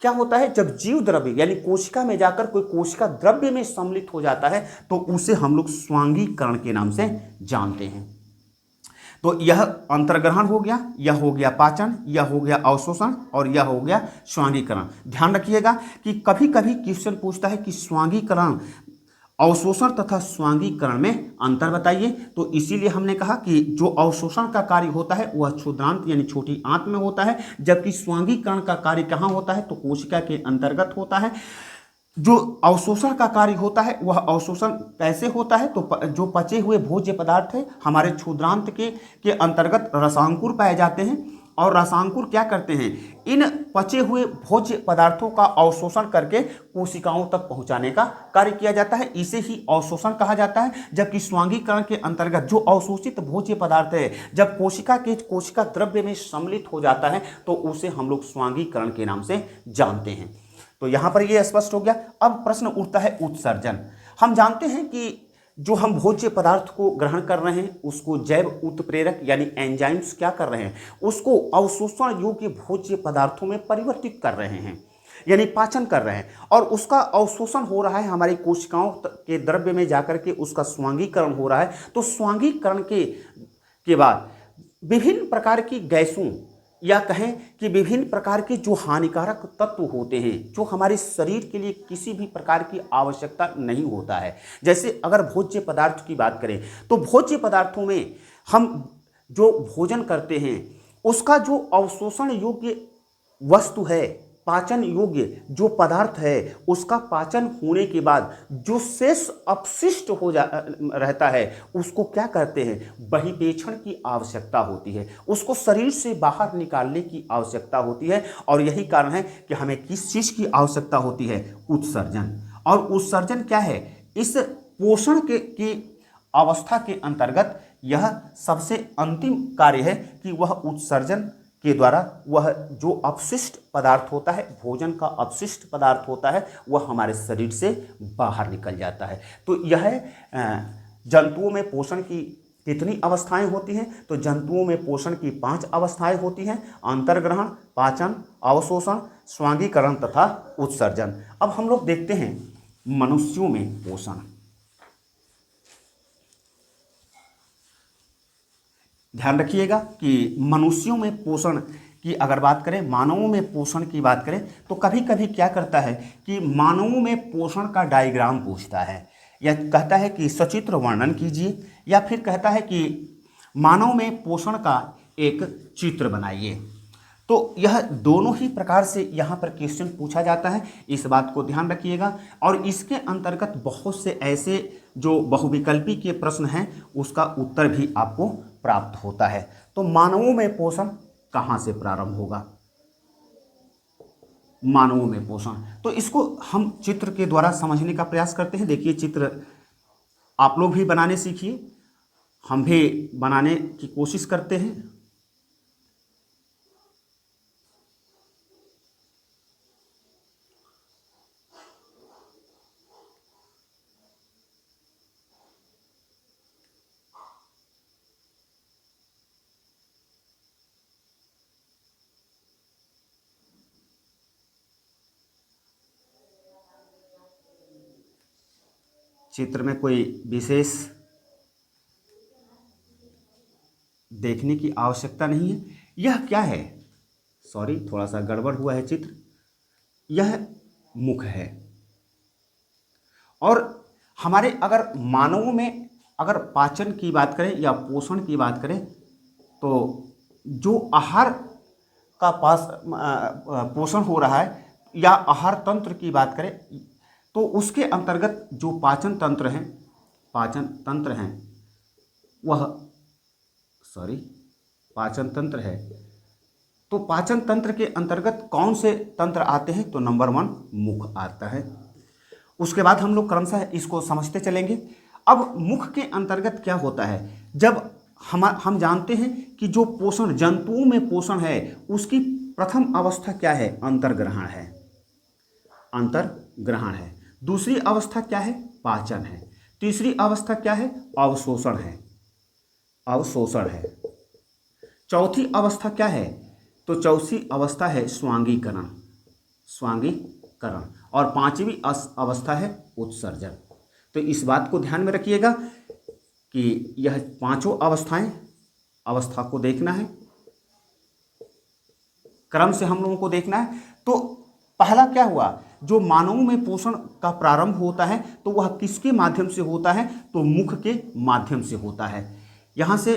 Speaker 1: क्या होता है, जब जीव द्रव्य यानी कोशिका में जाकर कोई कोशिका द्रव्य में सम्मिलित हो जाता है तो उसे हम लोग स्वांगीकरण के नाम से जानते हैं। तो यह अंतर्ग्रहण हो गया, यह हो गया पाचन, यह हो गया अवशोषण, और यह हो गया स्वांगीकरण। ध्यान रखिएगा कि कभी कभी क्वेश्चन पूछता है कि स्वांगीकरण, अवशोषण तथा स्वांगीकरण में अंतर बताइए, तो इसीलिए हमने कहा कि जो अवशोषण का कार्य होता है वह क्षुद्रांत यानी छोटी आंत में होता है, जबकि स्वांगीकरण का कार्य कहाँ होता है, तो कोशिका के अंतर्गत होता है। जो अवशोषण का कार्य होता है वह अवशोषण कैसे होता है, तो जो पचे हुए भोज्य पदार्थ है हमारे क्षुद्रांत के अंतर्गत रसांकुर पाए जाते हैं, और रसांकुर क्या करते हैं, इन पचे हुए भोज्य पदार्थों का अवशोषण करके कोशिकाओं तक पहुंचाने का कार्य किया जाता है, इसे ही अवशोषण कहा जाता है। जबकि स्वांगीकरण के अंतर्गत जो अवशोषित भोज्य पदार्थ है जब कोशिका द्रव्य में सम्मिलित हो जाता है तो उसे हम लोग स्वांगीकरण के नाम से जानते हैं। तो यहाँ पर ये स्पष्ट हो गया। अब प्रश्न उठता है उत्सर्जन। हम जानते हैं कि जो हम भोज्य पदार्थ को ग्रहण कर रहे हैं उसको जैव उत्प्रेरक यानी एंजाइम्स क्या कर रहे हैं, उसको अवशोषण योग्य भोज्य पदार्थों में परिवर्तित कर रहे हैं, यानी पाचन कर रहे हैं, और उसका अवशोषण हो रहा है हमारी कोशिकाओं के द्रव्य में जाकर के उसका स्वांगीकरण हो रहा है। तो स्वांगीकरण के बाद विभिन्न प्रकार की गैसों या कहें कि विभिन्न प्रकार के जो हानिकारक तत्व होते हैं जो हमारे शरीर के लिए किसी भी प्रकार की आवश्यकता नहीं होता है, जैसे अगर भोज्य पदार्थ की बात करें तो भोज्य पदार्थों में हम जो भोजन करते हैं उसका जो अवशोषण योग्य वस्तु है, पाचन योग्य जो पदार्थ है, उसका पाचन होने के बाद जो शेष अपशिष्ट रहता है उसको क्या करते हैं, बहिर्वेक्षण की आवश्यकता होती है, उसको शरीर से बाहर निकालने की आवश्यकता होती है। और यही कारण है कि हमें किस चीज़ की आवश्यकता होती है, उत्सर्जन। और उत्सर्जन क्या है, इस पोषण की अवस्था के अंतर्गत यह सबसे अंतिम कार्य है कि वह उत्सर्जन के द्वारा वह जो अपशिष्ट पदार्थ होता है, भोजन का अपशिष्ट पदार्थ होता है, वह हमारे शरीर से बाहर निकल जाता है। तो यह जंतुओं में पोषण की कितनी अवस्थाएं होती हैं, तो जंतुओं में पोषण की 5 अवस्थाएं होती हैं, अंतर्ग्रहण, पाचन, अवशोषण, स्वांगीकरण तथा उत्सर्जन। अब हम लोग देखते हैं मनुष्यों में पोषण। ध्यान रखिएगा कि मनुष्यों में पोषण की अगर बात करें, मानवों में पोषण की बात करें, तो कभी कभी क्या करता है कि मानवों में पोषण का डायग्राम पूछता है, या कहता है कि सचित्र वर्णन कीजिए, या फिर कहता है कि मानव में पोषण का एक चित्र बनाइए। तो यह दोनों ही प्रकार से यहाँ पर क्वेश्चन पूछा जाता है, इस बात को ध्यान रखिएगा। और इसके अंतर्गत बहुत से ऐसे जो बहुविकल्पी के प्रश्न हैं उसका उत्तर भी आपको प्राप्त होता है। तो मानवों में पोषण कहाँ से प्रारंभ होगा? मानवों में पोषण, तो इसको हम चित्र के द्वारा समझने का प्रयास करते हैं। देखिए चित्र आप लोग भी बनाने सीखिए, हम भी बनाने की कोशिश करते हैं। चित्र में कोई विशेष देखने की आवश्यकता नहीं है। यह क्या है? सॉरी, थोड़ा सा गड़बड़ हुआ है चित्र। यह मुख है। और हमारे अगर मानवों में अगर पाचन की बात करें या पोषण की बात करें, तो जो आहार का पोषण हो रहा है या आहार तंत्र की बात करें, तो उसके अंतर्गत जो पाचन तंत्र हैं वह सॉरी पाचन तंत्र है। तो पाचन तंत्र के अंतर्गत कौन से तंत्र आते हैं? तो नंबर 1 मुख आता है। उसके बाद हम लोग क्रमशः इसको समझते चलेंगे। अब मुख के अंतर्गत क्या होता है? जब हम जानते हैं कि जो पोषण, जंतुओं में पोषण है, उसकी प्रथम अवस्था क्या है? अंतर्ग्रहण है। अंतर्ग्रहण है। दूसरी अवस्था क्या है? पाचन है। तीसरी अवस्था क्या है? अवशोषण है। अवशोषण है। चौथी अवस्था क्या है? तो चौथी अवस्था है स्वांगीकरण। स्वांगीकरण। और पांचवी अवस्था है उत्सर्जन। तो इस बात को ध्यान में रखिएगा कि यह पांचों अवस्था को देखना है, क्रम से हम लोगों को देखना है। तो पहला क्या हुआ? जो मानवों में पोषण का प्रारंभ होता है तो वह किसके माध्यम से होता है? तो मुख के माध्यम से होता है। यहां से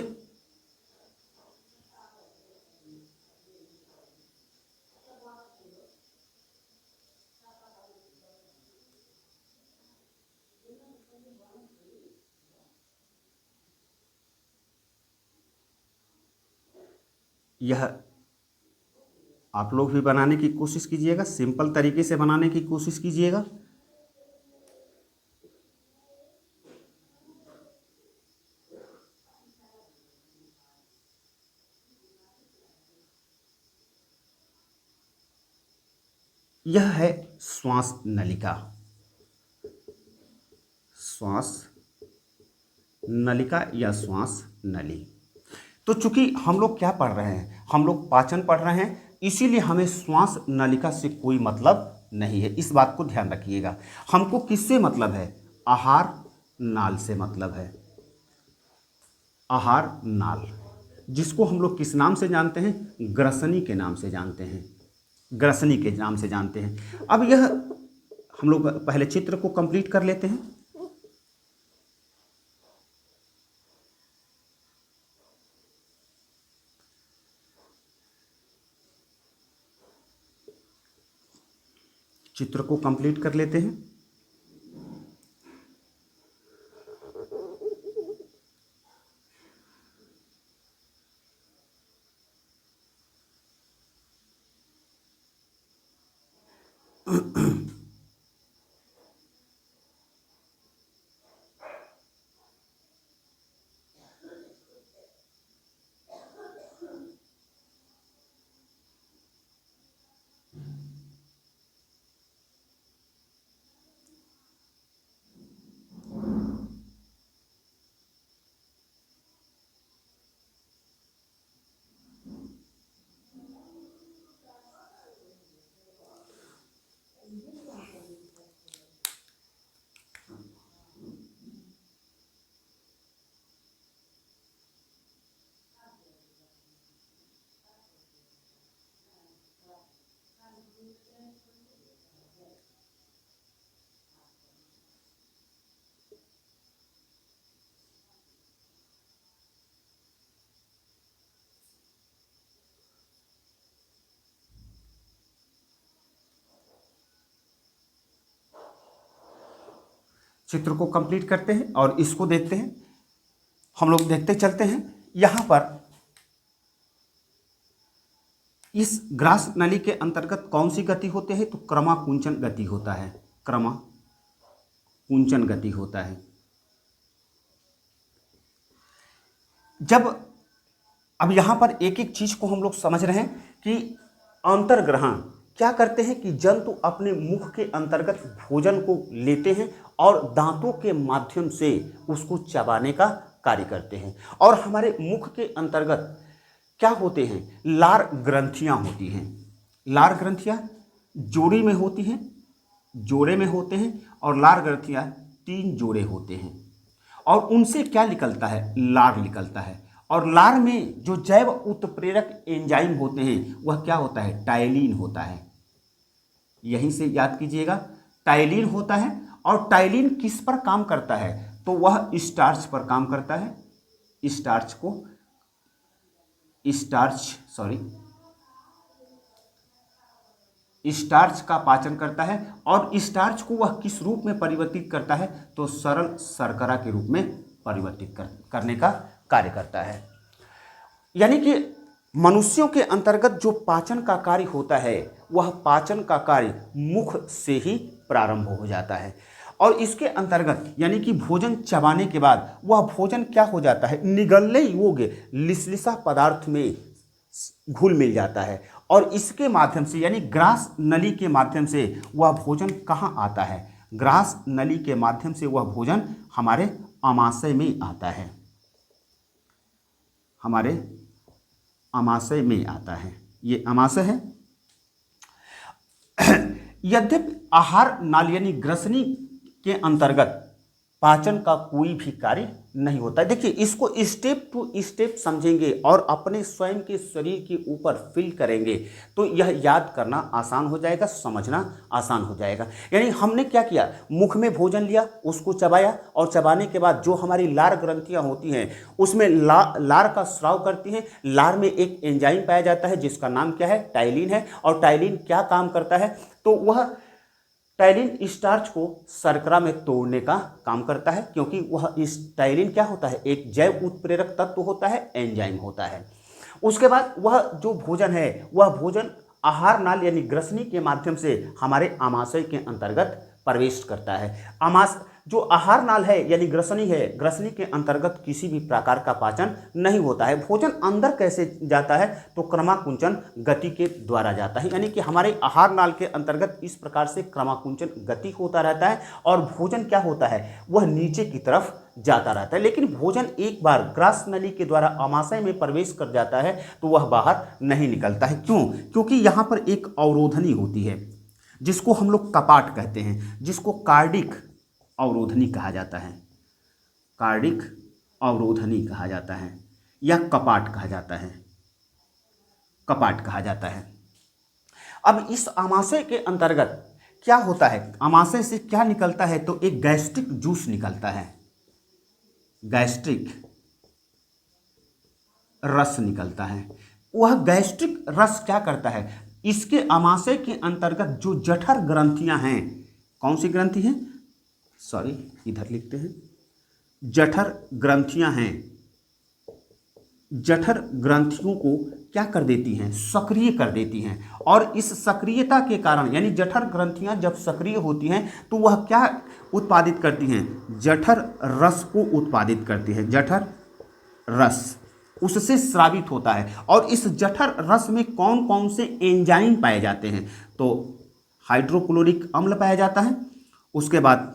Speaker 1: यह आप लोग भी बनाने की कोशिश कीजिएगा, सिंपल तरीके से बनाने की कोशिश कीजिएगा। यह है श्वास नलिका। श्वास नलिका या श्वास नली। तो चूंकि हम लोग क्या पढ़ रहे हैं? हम लोग पाचन पढ़ रहे हैं, इसीलिए हमें श्वास नलिका से कोई मतलब नहीं है। इस बात को ध्यान रखिएगा। हमको किससे मतलब है? आहार नाल से मतलब है। आहार नाल, जिसको हम लोग किस नाम से जानते हैं? ग्रसनी के नाम से जानते हैं। ग्रसनी के नाम से जानते हैं। अब यह हम लोग पहले चित्र को कंप्लीट कर लेते हैं। चित्र को कंप्लीट कर लेते हैं। चित्र को कंप्लीट करते हैं और इसको देखते हैं। हम लोग देखते चलते हैं। यहां पर इस ग्रास नली के अंतर्गत कौन सी गति होती है? तो क्रमाकुंचन गति होता है, क्रमाकुंचन गति होता है। जब अब यहां पर एक एक चीज को हम लोग समझ रहे हैं कि अंतर्ग्रहण क्या करते हैं कि जंतु अपने मुख के अंतर्गत भोजन को लेते हैं और दांतों के माध्यम से उसको चबाने का कार्य करते हैं। और हमारे मुख के अंतर्गत क्या होते हैं? लार ग्रंथियां होती हैं। लार ग्रंथियां जोड़ी में होती हैं, जोड़े में होते हैं, और लार ग्रंथियां 3 जोड़े होते हैं। और उनसे क्या निकलता है? लार निकलता है। और लार में जो जैव उत्प्रेरक एंजाइम होते हैं वह क्या होता है? टाइलिन होता है। यहीं से याद कीजिएगा, टाइलिन होता है। और टाइलिन किस पर काम करता है? तो वह स्टार्च पर काम करता है। स्टार्च का पाचन करता है। और स्टार्च को वह किस रूप में परिवर्तित करता है? तो सरल शर्करा के रूप में परिवर्तित करने का कार्य करता है। यानी कि मनुष्यों के अंतर्गत जो पाचन का कार्य होता है वह पाचन का कार्य मुख से ही प्रारंभ हो जाता है। और इसके अंतर्गत यानी कि भोजन चबाने के बाद वह भोजन क्या हो जाता है? निगलने योग्य लिसलिसा पदार्थ में घुल मिल जाता है। और इसके माध्यम से यानी ग्रास नली के माध्यम से वह भोजन कहाँ आता है? ग्रास नली के माध्यम से वह भोजन हमारे आमाशय में आता है, हमारे आमाशय में आता है। ये आमाशय है। यद्यपि आहार नाल यानी ग्रसनी के अंतर्गत पाचन का कोई भी कार्य नहीं होता है। देखिए, इसको स्टेप टू स्टेप समझेंगे और अपने स्वयं के शरीर के ऊपर फील करेंगे तो यह याद करना आसान हो जाएगा, समझना आसान हो जाएगा। यानी हमने क्या किया? मुख में भोजन लिया, उसको चबाया, और चबाने के बाद जो हमारी लार ग्रंथियां होती हैं उसमें लार का स्राव करती हैं। लार में एक एंजाइम पाया जाता है जिसका नाम क्या है? टाइलिन है। और टाइलिन क्या काम करता है? तो वह टाइलिन स्टार्च को शर्करा में तोड़ने का काम करता है, क्योंकि वह इस टाइलिन क्या होता है? एक जैव उत्प्रेरक तत्व होता है, एंजाइम होता है। उसके बाद वह जो भोजन है वह भोजन आहार नाल यानी ग्रसनी के माध्यम से हमारे आमाशय के अंतर्गत प्रवेश करता है। जो आहार नाल है यानी ग्रसनी है, ग्रसनी के अंतर्गत किसी भी प्रकार का पाचन नहीं होता है। भोजन अंदर कैसे जाता है? तो क्रमाकुंचन गति के द्वारा जाता है। यानी कि हमारे आहार नाल के अंतर्गत इस प्रकार से क्रमाकुंचन गति होता रहता है और भोजन क्या होता है? वह नीचे की तरफ जाता रहता है। लेकिन भोजन एक बार ग्रास नली के द्वारा आमाशय में प्रवेश कर जाता है तो वह बाहर नहीं निकलता है। क्यों? क्योंकि यहाँ पर एक अवरोधनी होती है जिसको हम लोग कपाट कहते हैं, जिसको कार्डिक अवरोधनी कहा जाता है, कार्डिक अवरोधनी कहा जाता है या कपाट कहा जाता है, कपाट कहा जाता है। अब इस आमाशय के अंतर्गत क्या होता है? आमाशय से क्या निकलता है? तो एक गैस्ट्रिक जूस निकलता है, गैस्ट्रिक रस निकलता है। वह गैस्ट्रिक रस क्या करता है? इसके आमाशय के अंतर्गत जो जठर ग्रंथियां हैं, कौन सी ग्रंथि हैं? इधर लिखते हैं, जठर ग्रंथियां हैं। जठर ग्रंथियों को क्या कर देती हैं? सक्रिय कर देती हैं। और इस सक्रियता के कारण यानी जठर ग्रंथियां जब सक्रिय होती हैं तो वह क्या उत्पादित करती हैं? जठर रस को उत्पादित करती है। जठर रस उससे स्रावित होता है। और इस जठर रस में कौन कौन से एंजाइम पाए जाते हैं? तो हाइड्रोक्लोरिक अम्ल पाया जाता है, उसके बाद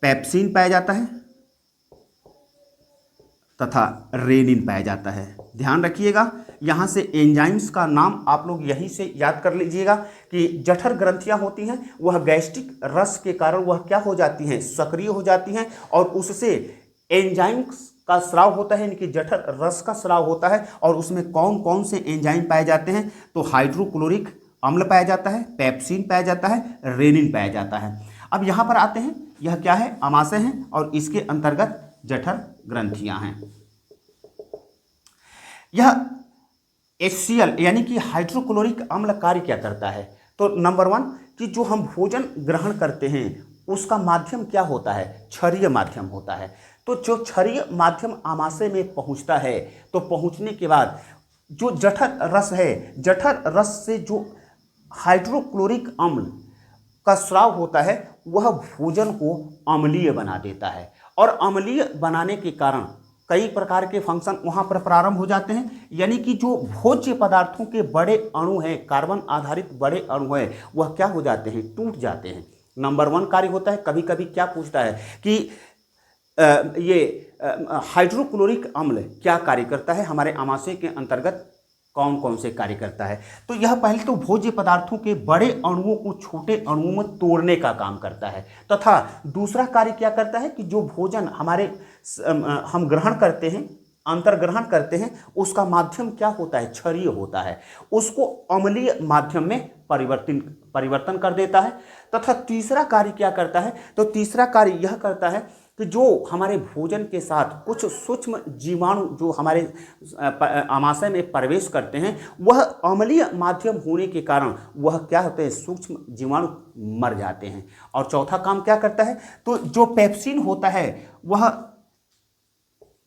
Speaker 1: पेप्सिन पाया जाता है तथा रेनिन पाया जाता है। ध्यान रखिएगा, यहाँ से एंजाइम्स का नाम आप लोग यहीं से याद कर लीजिएगा कि जठर ग्रंथियाँ होती हैं वह गैस्ट्रिक रस के कारण वह क्या हो जाती हैं? सक्रिय हो जाती हैं और उससे एंजाइम्स का स्राव होता है, यानी कि जठर रस का स्राव होता है। और उसमें कौन कौन से एंजाइम पाए जाते हैं? तो हाइड्रोक्लोरिक अम्ल पाया जाता है, पेप्सिन पाया जाता है, रेनिन पाया जाता है। अब यहाँ पर आते हैं, यह क्या है, अमाशय है और इसके अंतर्गत जठर ग्रंथियां हैं। यह HCl यानी कि हाइड्रोक्लोरिक अम्ल कार्य क्या करता है? तो नंबर 1 कि जो हम भोजन ग्रहण करते हैं उसका माध्यम क्या होता है? क्षारीय माध्यम होता है। तो जो क्षारीय माध्यम आमाशय में पहुंचता है, तो पहुंचने के बाद जो जठर रस है, जठर रस से जो हाइड्रोक्लोरिक अम्ल का स्राव होता है वह भोजन को अम्लीय बना देता है, और अम्लीय बनाने के कारण कई प्रकार के फंक्शन वहाँ पर प्रारंभ हो जाते हैं। यानी कि जो भोज्य पदार्थों के बड़े अणु हैं, कार्बन आधारित बड़े अणु हैं, वह क्या हो जाते हैं? टूट जाते हैं। नंबर 1 कार्य होता है। कभी कभी क्या पूछता है कि हाइड्रोक्लोरिक अम्ल क्या कार्य करता है, हमारे आमाशय के अंतर्गत कौन कौन से कार्य करता है? तो यह पहले तो भोज्य पदार्थों के बड़े अणुओं को छोटे अणुओं में तोड़ने का काम करता है, तथा दूसरा कार्य क्या करता है कि जो भोजन हम ग्रहण करते हैं, अंतर्ग्रहण करते हैं, उसका माध्यम क्या होता है? क्षारीय होता है, उसको अम्लीय माध्यम में परिवर्तन कर देता है। तथा तीसरा कार्य क्या करता है? तो तीसरा कार्य यह करता है कि जो हमारे भोजन के साथ कुछ सूक्ष्म जीवाणु जो हमारे आमाशय में प्रवेश करते हैं, वह अम्लीय माध्यम होने के कारण वह क्या होते हैं? सूक्ष्म जीवाणु मर जाते हैं। और चौथा काम क्या करता है? तो जो पेप्सिन होता है वह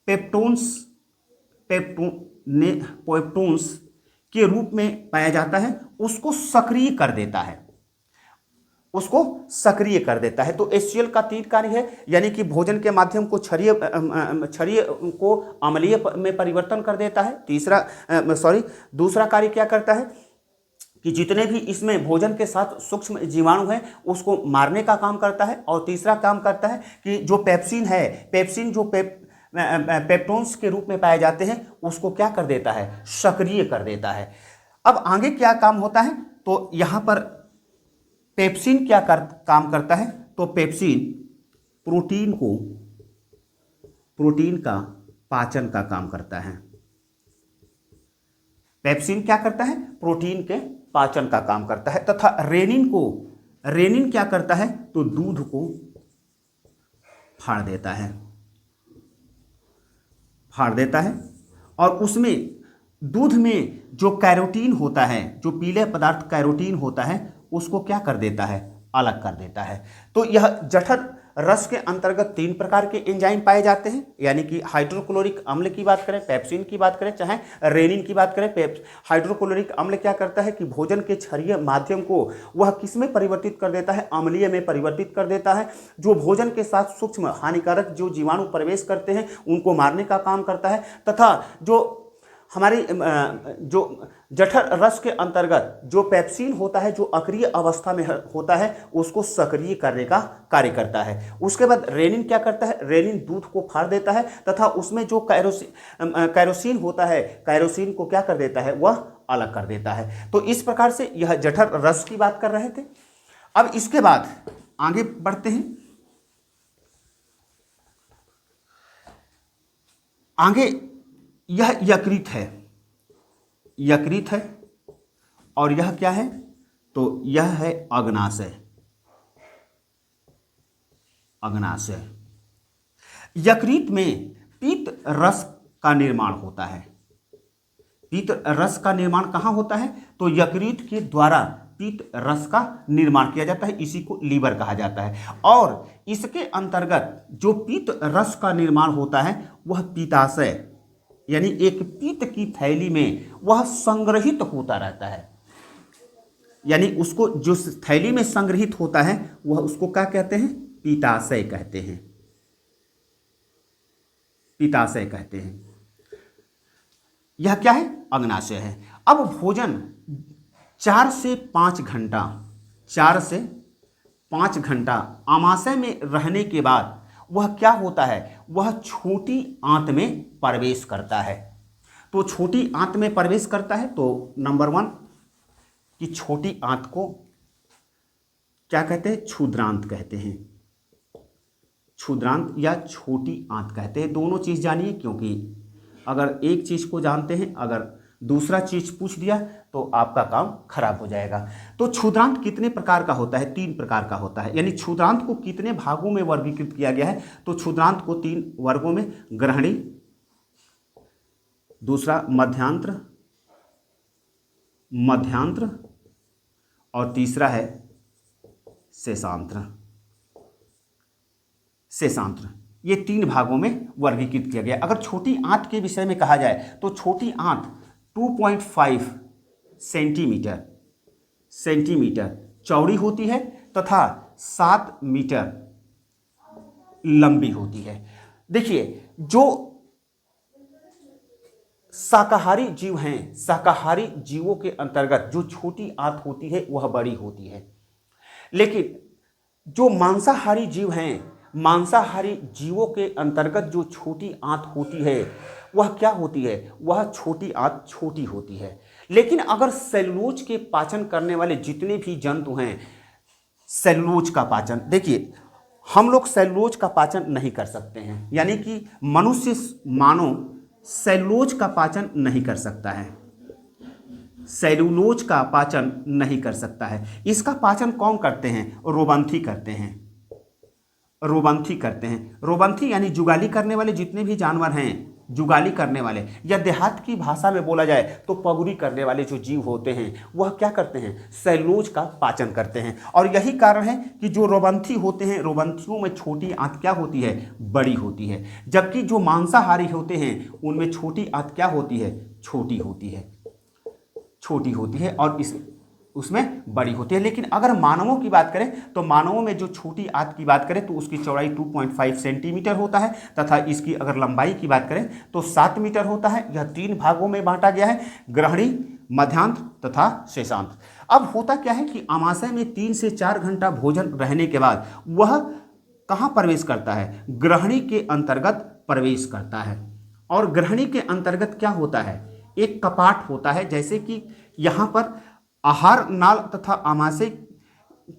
Speaker 1: पेप्टोन्स के रूप में पाया जाता है, उसको सक्रिय कर देता है, उसको सक्रिय कर देता है। तो HCl का 3 कार्य है, यानी कि भोजन के माध्यम को क्षारीय को अम्लीय में परिवर्तन कर देता है। दूसरा कार्य क्या करता है कि जितने भी इसमें भोजन के साथ सूक्ष्म जीवाणु हैं उसको मारने का काम करता है। और तीसरा काम करता है कि जो पेप्सिन है, पेप्सिन जो पेप्टोन्स के रूप में पाए जाते हैं, उसको क्या कर देता है? सक्रिय कर देता है। अब आगे क्या काम होता है? तो यहाँ पर पेप्सिन क्या काम करता है? तो पेप्सिन प्रोटीन का पाचन का काम करता है। पेप्सिन क्या करता है? प्रोटीन के पाचन का काम करता है। तथा रेनिन क्या करता है? तो दूध को फाड़ देता है और उसमें दूध में जो कैरोटीन होता है, जो पीले पदार्थ कैरोटीन होता है, उसको क्या कर देता है? अलग कर देता है। तो यह जठर रस के अंतर्गत 3 प्रकार के एंजाइम पाए जाते हैं, यानी कि हाइड्रोक्लोरिक अम्ल की बात करें, पेप्सिन की बात करें, चाहे रेनिन की बात करें। हाइड्रोक्लोरिक अम्ल क्या करता है कि भोजन के क्षारीय माध्यम को वह किस में परिवर्तित कर देता है? अम्लीय में परिवर्तित कर देता है। जो भोजन के साथ सूक्ष्म हानिकारक जो जीवाणु प्रवेश करते हैं उनको मारने का काम करता है। तथा जो हमारी जो जठर रस के अंतर्गत जो पेप्सिन होता है, जो अक्रिय अवस्था में होता है, उसको सक्रिय करने का कार्य करता है। उसके बाद रेनिन क्या करता है? रेनिन दूध को फाड़ देता है तथा उसमें जो कैरोसिन होता है, कैरोसिन को क्या कर देता है? वह अलग कर देता है। तो इस प्रकार से यह जठर रस की बात कर रहे थे। अब इसके बाद आगे बढ़ते हैं। आगे यह यकृत है और यह क्या है? तो यह है अग्नाशय। यकृत में पीत रस का निर्माण होता है। पीत रस का निर्माण कहाँ होता है? तो यकृत के द्वारा पीत रस का निर्माण किया जाता है, इसी को लीवर कहा जाता है। और इसके अंतर्गत जो पीत रस का निर्माण होता है वह पीताशय यानी एक पीत की थैली में वह संग्रहित होता रहता है। यानी उसको जो थैली में संग्रहित होता है वह उसको क्या कहते हैं? पीताशय कहते हैं। यह क्या है? अग्नाशय है। अब भोजन 4 से 5 घंटा आमाशय में रहने के बाद वह क्या होता है? वह छोटी आंत में प्रवेश करता है। तो छोटी आंत में प्रवेश करता है तो नंबर 1 कि छोटी आंत को क्या कहते हैं? क्षुद्रांत कहते हैं। क्षुद्रांत या छोटी आंत कहते हैं। दोनों चीज जानिए, क्योंकि अगर एक चीज को जानते हैं, अगर दूसरा चीज पूछ दिया तो आपका काम खराब हो जाएगा। तो क्षुद्रांत कितने प्रकार का होता है? 3 प्रकार का होता है। यानी क्षुद्रांत को कितने भागों में वर्गीकृत किया गया है? तो क्षुद्रांत को 3 वर्गों में, ग्रहणी, दूसरा मध्यांत्र, मध्यांत्र, और तीसरा है शेषांत्र। शेषांत्र, ये 3 भागों में वर्गीकृत किया गया। अगर छोटी आंत के विषय में कहा जाए तो छोटी आंत 2.5 सेंटीमीटर चौड़ी होती है तथा 7 मीटर लंबी होती है। देखिए, जो शाकाहारी जीव हैं, शाकाहारी जीवों के अंतर्गत जो छोटी आंत होती है वह बड़ी होती है, लेकिन जो मांसाहारी जीव हैं, मांसाहारी जीवों के अंतर्गत जो छोटी आंत होती है वह क्या होती है? वह छोटी आंत छोटी होती है। लेकिन अगर सेलुलोज के पाचन करने वाले जितने भी जंतु हैं, सेलुलोज का पाचन, देखिए हम लोग सेलुलोज का पाचन नहीं कर सकते हैं, यानी कि मनुष्य, मानव सेलुलोज का पाचन नहीं कर सकता है, सेलुलोज का पाचन नहीं कर सकता है। इसका पाचन कौन करते हैं? रोबंथी करते हैं, रोबंथी करते हैं। रोबंथी यानी जुगाली करने वाले जितने भी जानवर हैं, जुगाली करने वाले, या देहात की भाषा में बोला जाए तो पगुरी करने वाले जो जीव होते हैं वह क्या करते हैं? सेलुलोज का पाचन करते हैं। और यही कारण है कि जो रोबंथी होते हैं, रोबंथियों में छोटी आंत क्या होती है? बड़ी होती है, जबकि जो मांसाहारी होते हैं उनमें छोटी आंत क्या होती है? छोटी होती है, छोटी होती है, और उसमें बड़ी होती है। लेकिन अगर मानवों की बात करें तो मानवों में जो छोटी आंत की बात करें तो उसकी चौड़ाई 2.5 सेंटीमीटर होता है तथा इसकी अगर लंबाई की बात करें तो 7 मीटर होता है। यह 3 भागों में बांटा गया है, ग्रहणी, मध्यांत्र तथा शेषांत्र। अब होता क्या है कि अमाशय में 3 से 4 घंटा भोजन रहने के बाद वह कहाँ प्रवेश करता है? ग्रहणी के अंतर्गत प्रवेश करता है। और ग्रहणी के अंतर्गत क्या होता है? एक कपाट होता है, जैसे कि यहाँ पर आहार नाल तथा आमाशय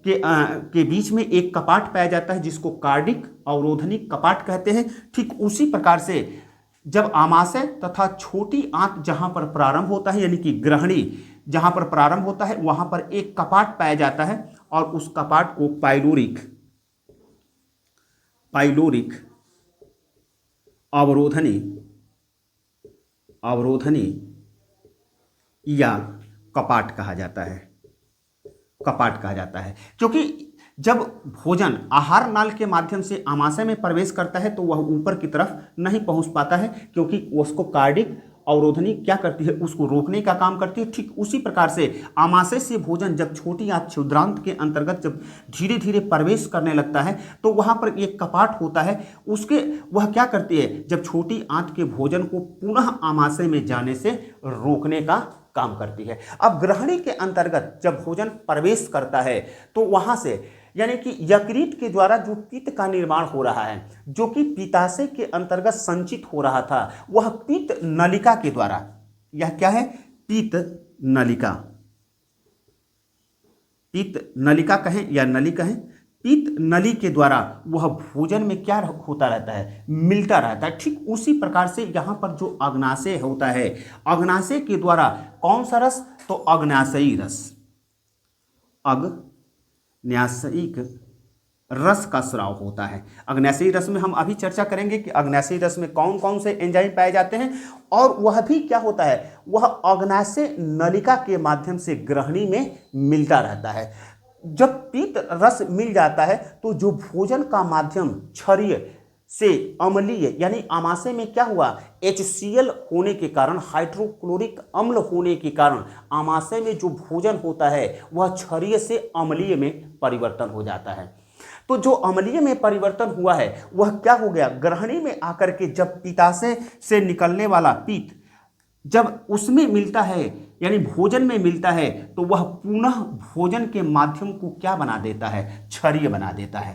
Speaker 1: के बीच में एक कपाट पाया जाता है जिसको कार्डिक अवरोधनी कपाट कहते हैं। ठीक उसी प्रकार से जब आमाशय तथा छोटी आंत जहां पर प्रारंभ होता है, यानी कि ग्रहणी जहां पर प्रारंभ होता है, वहां पर एक कपाट पाया जाता है और उस कपाट को पाइलोरिक अवरोधनी या कपाट कहा जाता है, कपाट कहा जाता है। क्योंकि जब भोजन आहार नाल के माध्यम से आमाशय में प्रवेश करता है तो वह ऊपर की तरफ नहीं पहुंच पाता है, क्योंकि उसको कार्डिक अवरोधनी क्या करती है? उसको रोकने का काम करती है। ठीक उसी प्रकार से आमाशय से भोजन जब छोटी आंत क्षुद्रांत के अंतर्गत जब धीरे धीरे प्रवेश करने लगता है तो वहां पर एक कपाट होता है, उसके वह क्या करती है? जब छोटी आंत के भोजन को पुनः आमाशय में जाने से रोकने का काम करती है। अब ग्रहणी के अंतर्गत जब भोजन प्रवेश करता है तो वहां से, यानी कि यकृत के द्वारा जो पित्त का निर्माण हो रहा है, जो कि पित्ताशय के अंतर्गत संचित हो रहा था, वह पित्त नलिका के द्वारा, यह क्या है? पित्त नलिका, पित्त नलिका कहें या नली कहें, पित्त नली के द्वारा वह भोजन में क्या होता रहता है? मिलता रहता है। ठीक उसी प्रकार से यहाँ पर जो अग्नाशय होता है, अग्नाशय के द्वारा कौन सा रस? तो अग्नाशयी रस, अग्नाशयिक रस का स्राव होता है। अग्नाशयी रस में हम अभी चर्चा करेंगे कि अग्नाशयी रस में कौन कौन से एंजाइम पाए जाते हैं, और वह भी क्या होता है? वह अग्नाशय नलिका के माध्यम से ग्रहणी में मिलता रहता है। जब पित्त रस मिल जाता है तो जो भोजन का माध्यम क्षारीय से अम्लीय, यानी आमाशय में क्या हुआ? HCl होने के कारण, हाइड्रोक्लोरिक अम्ल होने के कारण आमाशय में जो भोजन होता है वह क्षारीय से अम्लीय में परिवर्तन हो जाता है। तो जो अम्लीय में परिवर्तन हुआ है वह क्या हो गया? ग्रहणी में आकर के जब पित्ताशय से निकलने वाला पित्त जब उसमें मिलता है, यानी भोजन में मिलता है, तो वह पुनः भोजन के माध्यम को क्या बना देता है? क्षारीय बना देता है,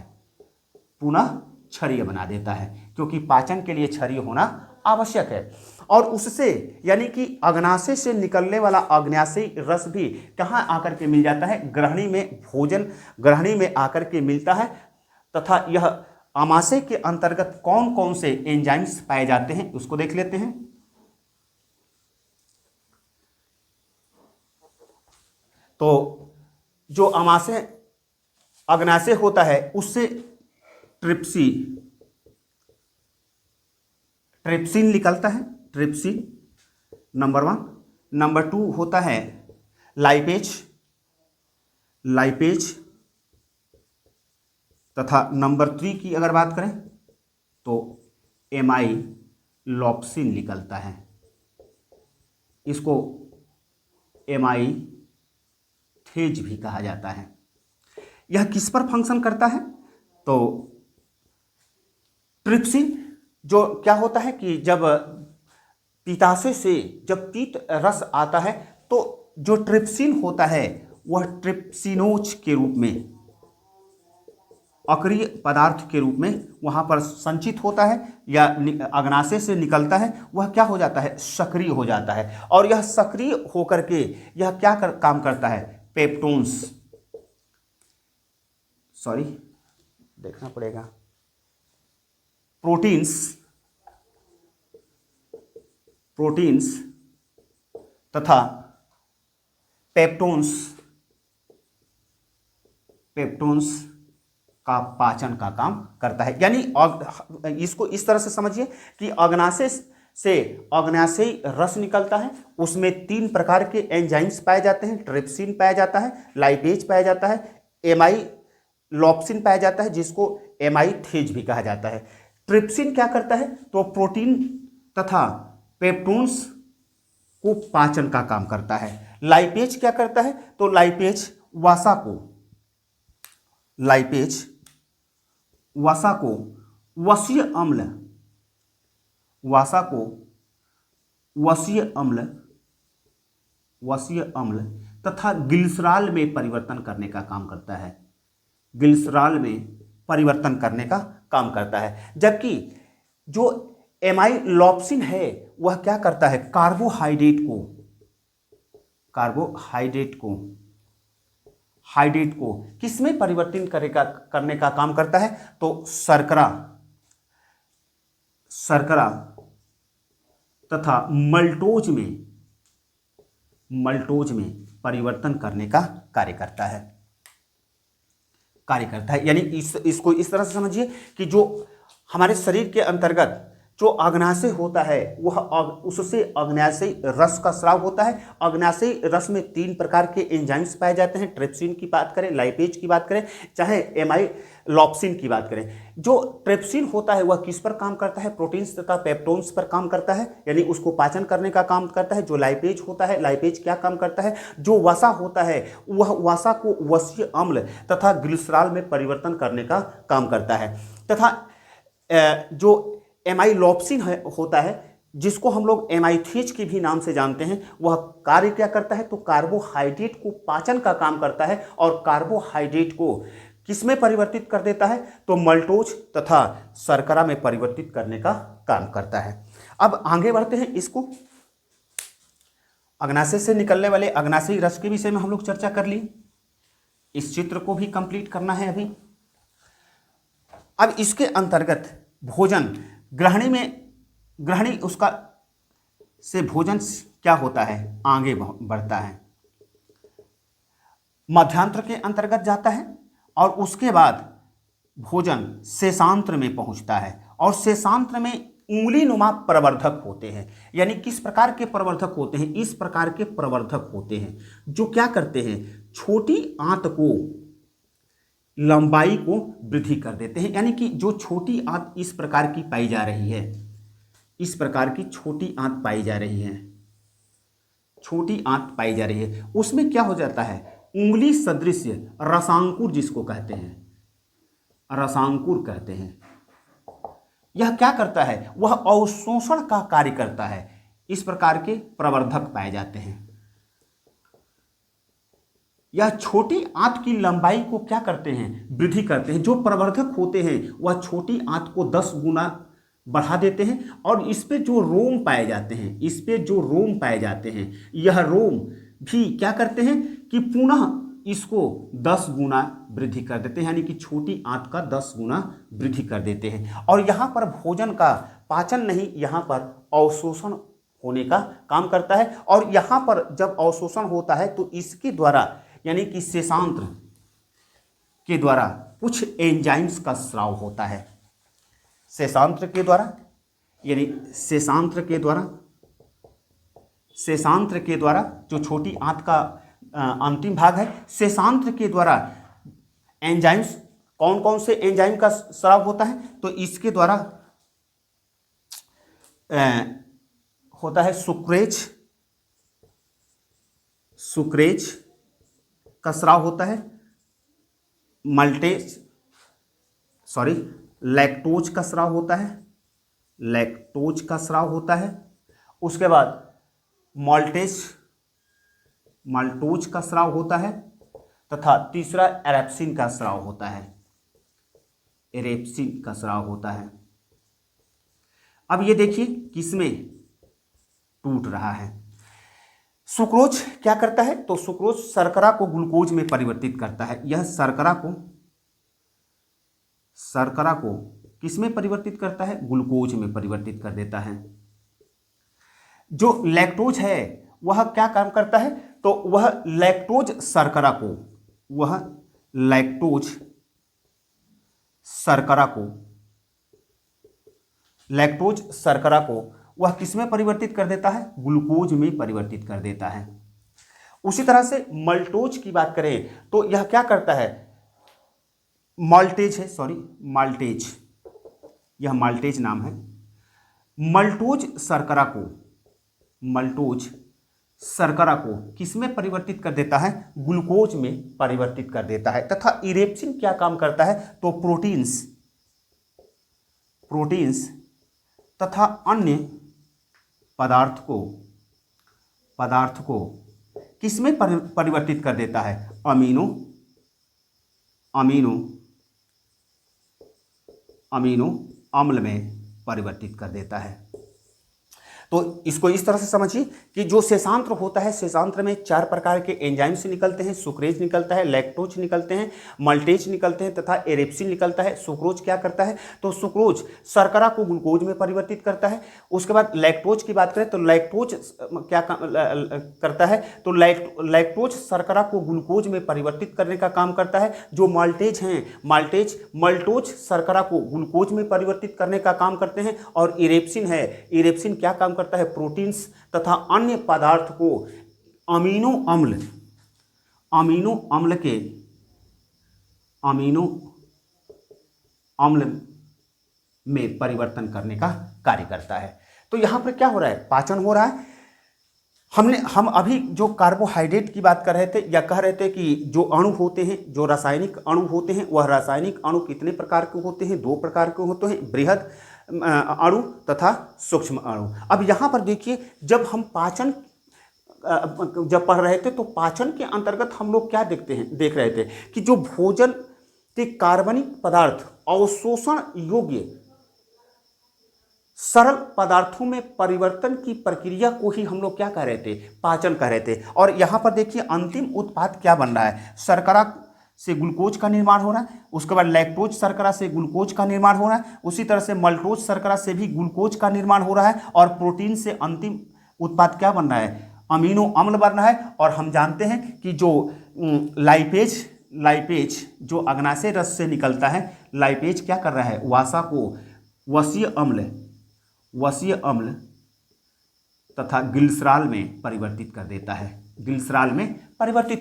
Speaker 1: पुनः क्षारीय बना देता है, क्योंकि पाचन के लिए क्षारीय होना आवश्यक है। और उससे, यानी कि अग्नाशय से निकलने वाला अग्नाशयी रस भी कहाँ आकर के मिल जाता है? ग्रहणी में, भोजन ग्रहणी में आकर के मिलता है। तथा यह आमाशय के अंतर्गत कौन कौन से एंजाइम्स पाए जाते हैं उसको देख लेते हैं। तो जो अमाशय अग्नाशय होता है उससे ट्रिप्सिन निकलता है, ट्रिप्सिन नंबर 1। नंबर 2 होता है लाइपेज तथा नंबर 3 की अगर बात करें तो एमाइलोप्सिन निकलता है। इसको एमाइथेज भी कहा जाता है। यह किस पर फंक्शन करता है? तो ट्रिप्सिन जो क्या होता है कि जब पित्ताशय से जब पित्त रस आता है तो जो ट्रिप्सिन होता है वह ट्रिप्सिनोज के रूप में, अक्रिय पदार्थ के रूप में वहां पर संचित होता है या अग्नाशय से निकलता है। वह क्या हो जाता है? सक्रिय हो जाता है। और यह सक्रिय होकर के यह क्या काम करता है? पेप्टोन्स, सॉरी देखना पड़ेगा, प्रोटीन्स तथा पेप्टोन्स का पाचन का काम करता है। यानी इसको इस तरह से समझिए कि अग्नाशय से अग्नाशयी रस निकलता है, उसमें 3 प्रकार के एंजाइम्स पाए जाते हैं। ट्रिप्सिन पाया जाता है, लाइपेज पाया जाता है, एमाइलोप्सिन पाया जाता है, जिसको एमाइथेज भी कहा जाता है। ट्रिप्सिन क्या करता है? तो प्रोटीन तथा पेप्टोन्स को पाचन का काम करता है। लाइपेज क्या करता है? तो लाइपेज वसा को वसीय अम्ल तथा ग्लिसरॉल में परिवर्तन करने का काम करता है। जबकि जो एमाइलोप्सिन है वह क्या करता है? कार्बोहाइड्रेट को किसमें परिवर्तन करने का काम करता है? तो शर्करा तथा मल्टोज में परिवर्तन करने का कार्य करता है। यानी इसको इस तरह से समझिए कि जो हमारे शरीर के अंतर्गत जो अग्नाशय होता है वह उससे अग्नाशयी रस का स्राव होता है। अग्नाशयी रस में 3 प्रकार के एंजाइम्स पाए जाते हैं। ट्रिप्सिन की बात करें, लाइपेज की बात करें, चाहे एमाइलोप्सिन की बात करें। जो ट्रिप्सिन होता है वह किस पर काम करता है? प्रोटीन्स तथा पेप्टोन्स पर काम करता है, यानी उसको पाचन करने का काम करता है। जो लाइपेज होता है, लाइपेज क्या काम करता है? जो वसा होता है वह वसा को वसीय अम्ल तथा ग्लिसरॉल में परिवर्तन करने का काम करता है। तथा जो एमाइलोप्सिन होता है, जिसको हम लोग एमाइथेज के भी नाम से जानते हैं, वह कार्य क्या करता है? तो कार्बोहाइड्रेट को पाचन का काम करता है और कार्बोहाइड्रेट को किसमें परिवर्तित कर देता है? तो मल्टोज तथा शर्करा में परिवर्तित करने का काम करता है। अब आगे बढ़ते हैं। इसको अग्नाशय से निकलने वाले अग्नाशयी रस के विषय में हम लोग चर्चा कर ली। इस चित्र को भी कंप्लीट करना है अभी। अब इसके अंतर्गत भोजन ग्रहणी उसका से भोजन क्या होता है? आगे बढ़ता है, मध्यांत्र के अंतर्गत जाता है और उसके बाद भोजन शेषांत्र में पहुंचता है। और शेषांत्र में उंगली नुमा प्रवर्धक होते हैं। यानी किस प्रकार के प्रवर्धक होते हैं? इस प्रकार के प्रवर्धक होते हैं जो क्या करते हैं? छोटी आंत को लंबाई को वृद्धि कर देते हैं। यानी कि जो छोटी आंत इस प्रकार की पाई जा रही है, इस प्रकार की छोटी आंत पाई जा रही है, उसमें क्या हो जाता है? उंगली सदृश रसांकुर, जिसको कहते हैं, यह क्या करता है? वह अवशोषण का कार्य करता है। इस प्रकार के प्रवर्धक पाए जाते हैं। यह छोटी आंत की लंबाई को क्या करते हैं? वृद्धि करते हैं। जो प्रवर्धक होते हैं वह छोटी आंत को 10 गुना बढ़ा देते हैं। और इस पे जो रोम पाए जाते हैं, यह रोम भी क्या करते हैं कि पुनः इसको 10 गुना वृद्धि कर देते हैं। यानी कि छोटी आंत का 10 गुना वृद्धि कर देते हैं। और यहाँ पर भोजन का पाचन नहीं, यहाँ पर अवशोषण होने का काम करता है। और यहाँ पर जब अवशोषण होता है तो इसके द्वारा यानी कि शेषांत्र के द्वारा कुछ एंजाइम्स का स्राव होता है। शेषांत्र के द्वारा यानी शेषांत्र के द्वारा जो छोटी आंत का अंतिम भाग है, शेषांत्र के द्वारा एंजाइम्स, कौन कौन से एंजाइम का स्राव होता है, तो इसके द्वारा होता है सुक्रेज का स्राव होता है, लैक्टोज का स्राव होता है, उसके बाद माल्टोज का स्राव होता है, तथा तीसरा एरेप्सिन का स्राव होता है। अब ये देखिए किसमें टूट रहा है। सुक्रोज क्या करता है, तो सुक्रोज शर्करा को ग्लूकोज में परिवर्तित करता है। यह शर्करा को किस में परिवर्तित करता है, ग्लूकोज में परिवर्तित कर देता है। जो लैक्टोज है वह क्या काम करता है, तो वह लैक्टोज शर्करा को वह किस में परिवर्तित कर देता है, ग्लूकोज में परिवर्तित कर देता है। उसी तरह से मल्टोज की बात करें तो यह क्या करता है, यह माल्टेज नाम है। मल्टोज शर्करा को किस में परिवर्तित कर देता है, ग्लूकोज में परिवर्तित कर देता है। तथा इरेप्सिन क्या काम करता है, तो प्रोटीन्स तथा अन्य पदार्थ को किस में परिवर्तित कर देता है, अमीनो अम्ल में परिवर्तित कर देता है। तो इसको इस तरह से समझिए कि जो शेषांत्र होता है, शेषांत्र में 4 प्रकार के एंजाइम्स निकलते हैं। सुक्रेज निकलता है, लैक्टोज निकलते हैं, मल्टेज निकलते हैं तथा एरेप्सिन निकलता है। सुक्रोज क्या करता है, तो सुक्रोज शर्करा को ग्लूकोज में परिवर्तित करता है। उसके बाद लैक्टोज की बात करें तो लैक्टोज क्या करता है, तो लैक्टोज शर्करा को ग्लूकोज में परिवर्तित करने का काम करता है। जो मल्टेज हैं, मल्टोज शर्करा को ग्लूकोज में परिवर्तित करने का काम करते हैं। और इरेप्सिन क्या काम करता है, प्रोटीन्स तथा अन्य पदार्थ को अमीनो अम्ल में परिवर्तन करने का कार्य करता है। तो यहां पर क्या हो रहा है, पाचन हो रहा है। हम अभी जो कार्बोहाइड्रेट की बात कर रहे थे या कह रहे थे कि जो अणु होते हैं, जो रासायनिक अणु होते हैं, वह रासायनिक अणु कितने प्रकार के होते हैं, 2 प्रकार के होते हैं, बृहद अणु तथा सूक्ष्म अणु। अब यहाँ पर देखिए, जब हम पाचन जब पढ़ रहे थे तो पाचन के अंतर्गत हम लोग क्या देख रहे थे कि जो भोजन के कार्बनिक पदार्थ अवशोषण योग्य सरल पदार्थों में परिवर्तन की प्रक्रिया को ही हम लोग क्या कह रहे थे, पाचन कह रहे थे। और यहाँ पर देखिए अंतिम उत्पाद क्या बन रहा है, शर्करा से ग्लूकोज का निर्माण हो रहा है, उसके बाद लैक्टोज शर्करा से ग्लूकोज का निर्माण हो रहा है, उसी तरह से मल्टोज शर्करा से भी ग्लूकोज का निर्माण हो रहा है, और प्रोटीन से अंतिम उत्पाद क्या बन रहा है, अमीनो अम्ल बन रहा है। और हम जानते हैं कि जो लाइपेज जो अग्नाशय रस से निकलता है, लाइपेज क्या कर रहा है, वसा को वसीय अम्ल तथा ग्लिसरॉल में परिवर्तित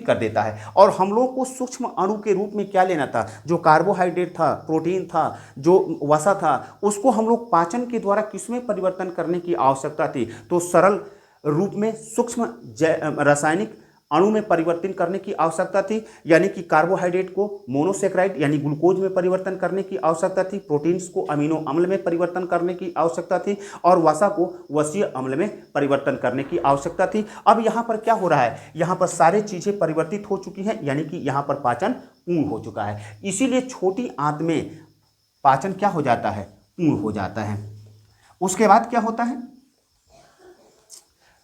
Speaker 1: कर देता है। और हम लोग को सूक्ष्म अणु के रूप में क्या लेना था, जो कार्बोहाइड्रेट था, प्रोटीन था, जो वसा था, उसको हम लोग पाचन के द्वारा किसमें परिवर्तन करने की आवश्यकता थी, तो सरल रूप में सूक्ष्म रासायनिक अणु में परिवर्तन करने की आवश्यकता थी। यानी कि कार्बोहाइड्रेट को मोनोसेक्राइड यानी ग्लूकोज में परिवर्तन करने की आवश्यकता थी, प्रोटीन्स को अमीनो अम्ल में परिवर्तन करने की आवश्यकता थी, और वसा को वसीय अम्ल में परिवर्तन करने की आवश्यकता थी। अब यहाँ पर क्या हो रहा है, यहाँ पर सारी चीज़ें परिवर्तित हो चुकी हैं, यानी कि यहाँ पर पाचन पूर्ण हो चुका है। इसीलिए छोटी आंत में पाचन क्या हो जाता है, पूर्ण हो जाता है। उसके बाद क्या होता है,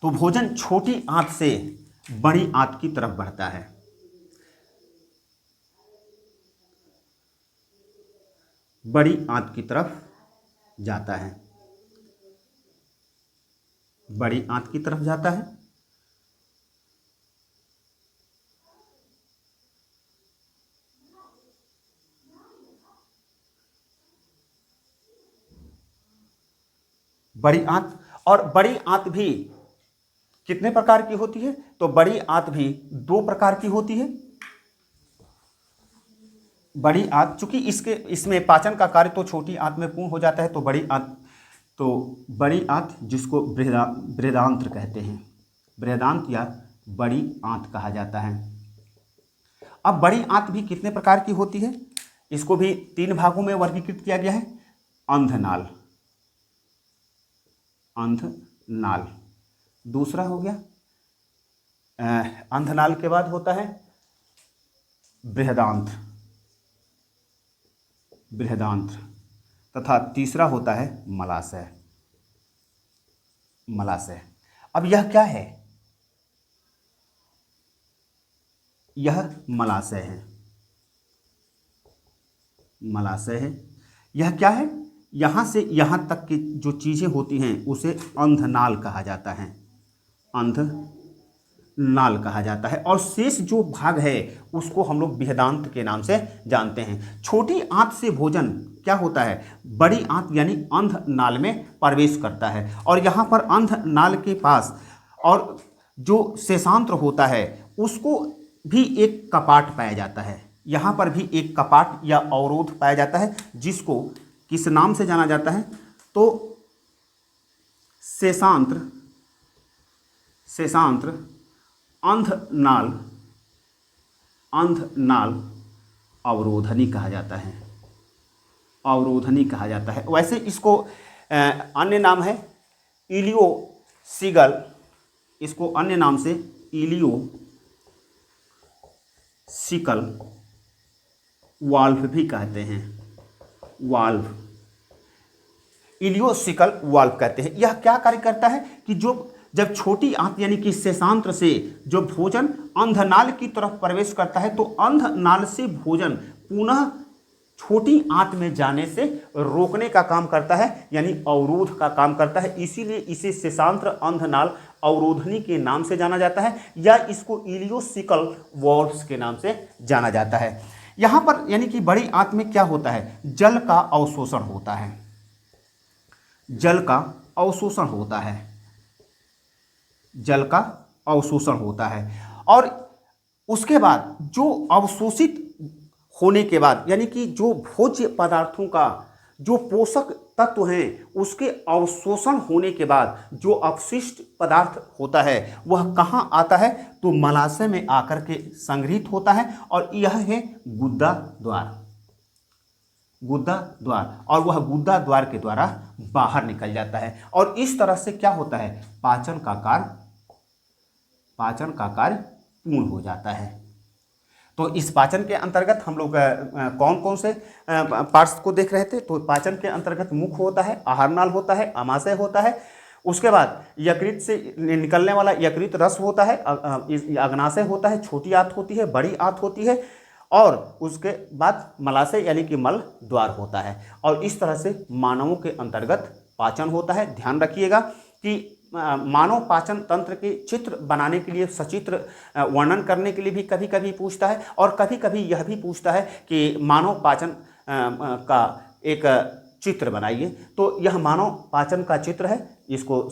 Speaker 1: तो भोजन छोटी आंत से बड़ी आंत की तरफ बढ़ता है। बड़ी आंत की तरफ जाता है, बड़ी आंत की तरफ जाता है। बड़ी आंत। और बड़ी आंत भी कितने प्रकार की होती है? तो बड़ी आंत भी 2 प्रकार की होती है। बड़ी आंत, चूंकि इसमें पाचन का कार्य तो छोटी आंत में पूर्ण हो जाता है, तो बड़ी आंत जिसको बृहदांत्र कहते हैं, बृहदांत या बड़ी आंत कहा जाता है। अब बड़ी आंत भी कितने प्रकार की होती है? इसको भी 3 भागों में वर्गीकृत किया गया है। अंधनाल, अंधनाल दूसरा हो गया, अंधनाल के बाद होता है बृहदांत, बृहदांत्र, तथा तीसरा होता है मलाशय, मलाशय। अब यह क्या है? यह मलाशय है, मलाशय है। यह क्या है? यहां से यहां तक की जो चीजें होती हैं उसे अंधनाल कहा जाता है, अंधनाल कहा जाता है। और शेष जो भाग है उसको हम लोग बृहदांत के नाम से जानते हैं। छोटी आंत से भोजन क्या होता है? बड़ी आंत यानी अंधनाल में प्रवेश करता है, और यहाँ पर अंधनाल के पास और जो शेषांत्र होता है उसको भी एक कपाट पाया जाता है। यहाँ पर भी एक कपाट या अवरोध पाया जाता है, जिसको किस नाम से जाना जाता है? तो शेषांत्र, शेषांत्र अंधनाल, अंधनाल अवरोधनी कहा जाता है, अवरोधनी कहा जाता है। वैसे इसको अन्य नाम है इलियोसिकल, इसको अन्य नाम से इलियोसिकल वाल्व भी कहते हैं, वाल्व, इलियोसिकल वाल्व कहते हैं। यह क्या कार्य करता है कि जब छोटी आंत यानी कि शेषांत्र से जो भोजन अंधनाल की तरफ प्रवेश करता है, तो अंधनाल से भोजन पुनः छोटी आंत में जाने से रोकने का काम करता है, यानी अवरोध का काम करता है। इसीलिए इसे शेषांत्र अंधनाल अवरोधनी के नाम से जाना जाता है, या इसको इलियोसिकल वाल्व्स के नाम से जाना जाता है। यहाँ पर यानी कि बड़ी आंत में क्या होता है? जल का अवशोषण होता है, जल का अवशोषण होता है, जल का अवशोषण होता है। और उसके बाद जो अवशोषित होने के बाद यानी कि जो भोज्य पदार्थों का जो पोषक तत्व हैं उसके अवशोषण होने के बाद जो अपशिष्ट पदार्थ होता है वह कहाँ आता है? तो मलाशय में आकर के संग्रहित होता है, और यह है गुदा द्वार, गुदा द्वार, और वह गुदा द्वार के द्वारा बाहर निकल जाता है। और इस तरह से क्या होता है? पाचन का कार्य पूर्ण हो जाता है। तो इस पाचन के अंतर्गत हम लोग कौन कौन से पार्ट्स को देख रहे थे? तो पाचन के अंतर्गत मुख होता है, आहारनाल होता है, आमाशय होता है, उसके बाद यकृत से निकलने वाला यकृत रस होता है, अग्नाशय होता है, छोटी आंत होती है, बड़ी आंत होती है, और उसके बाद मलाशय यानी कि मल द्वार होता है। और इस तरह से मानवों के अंतर्गत पाचन होता है। ध्यान रखिएगा कि मानव पाचन तंत्र के चित्र बनाने के लिए, सचित्र वर्णन करने के लिए भी कभी कभी पूछता है, और कभी कभी यह भी पूछता है कि मानव पाचन का एक चित्र बनाइए। तो यह मानव पाचन का चित्र है, इसको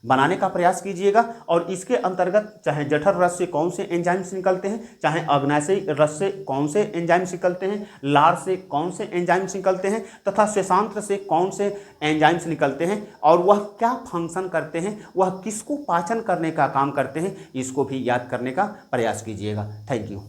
Speaker 1: बनाने का प्रयास कीजिएगा। और इसके अंतर्गत चाहे जठर रस से कौन से एंजाइम्स निकलते हैं, चाहे अग्नाशयी रस से कौन से एंजाइम्स निकलते हैं, लार से कौन से एंजाइम्स निकलते हैं, तथा शेषांत्र से कौन से एंजाइम्स निकलते हैं, और वह क्या फंक्शन करते हैं, वह किसको पाचन करने का काम करते हैं, इसको भी याद करने का प्रयास कीजिएगा। Thank you.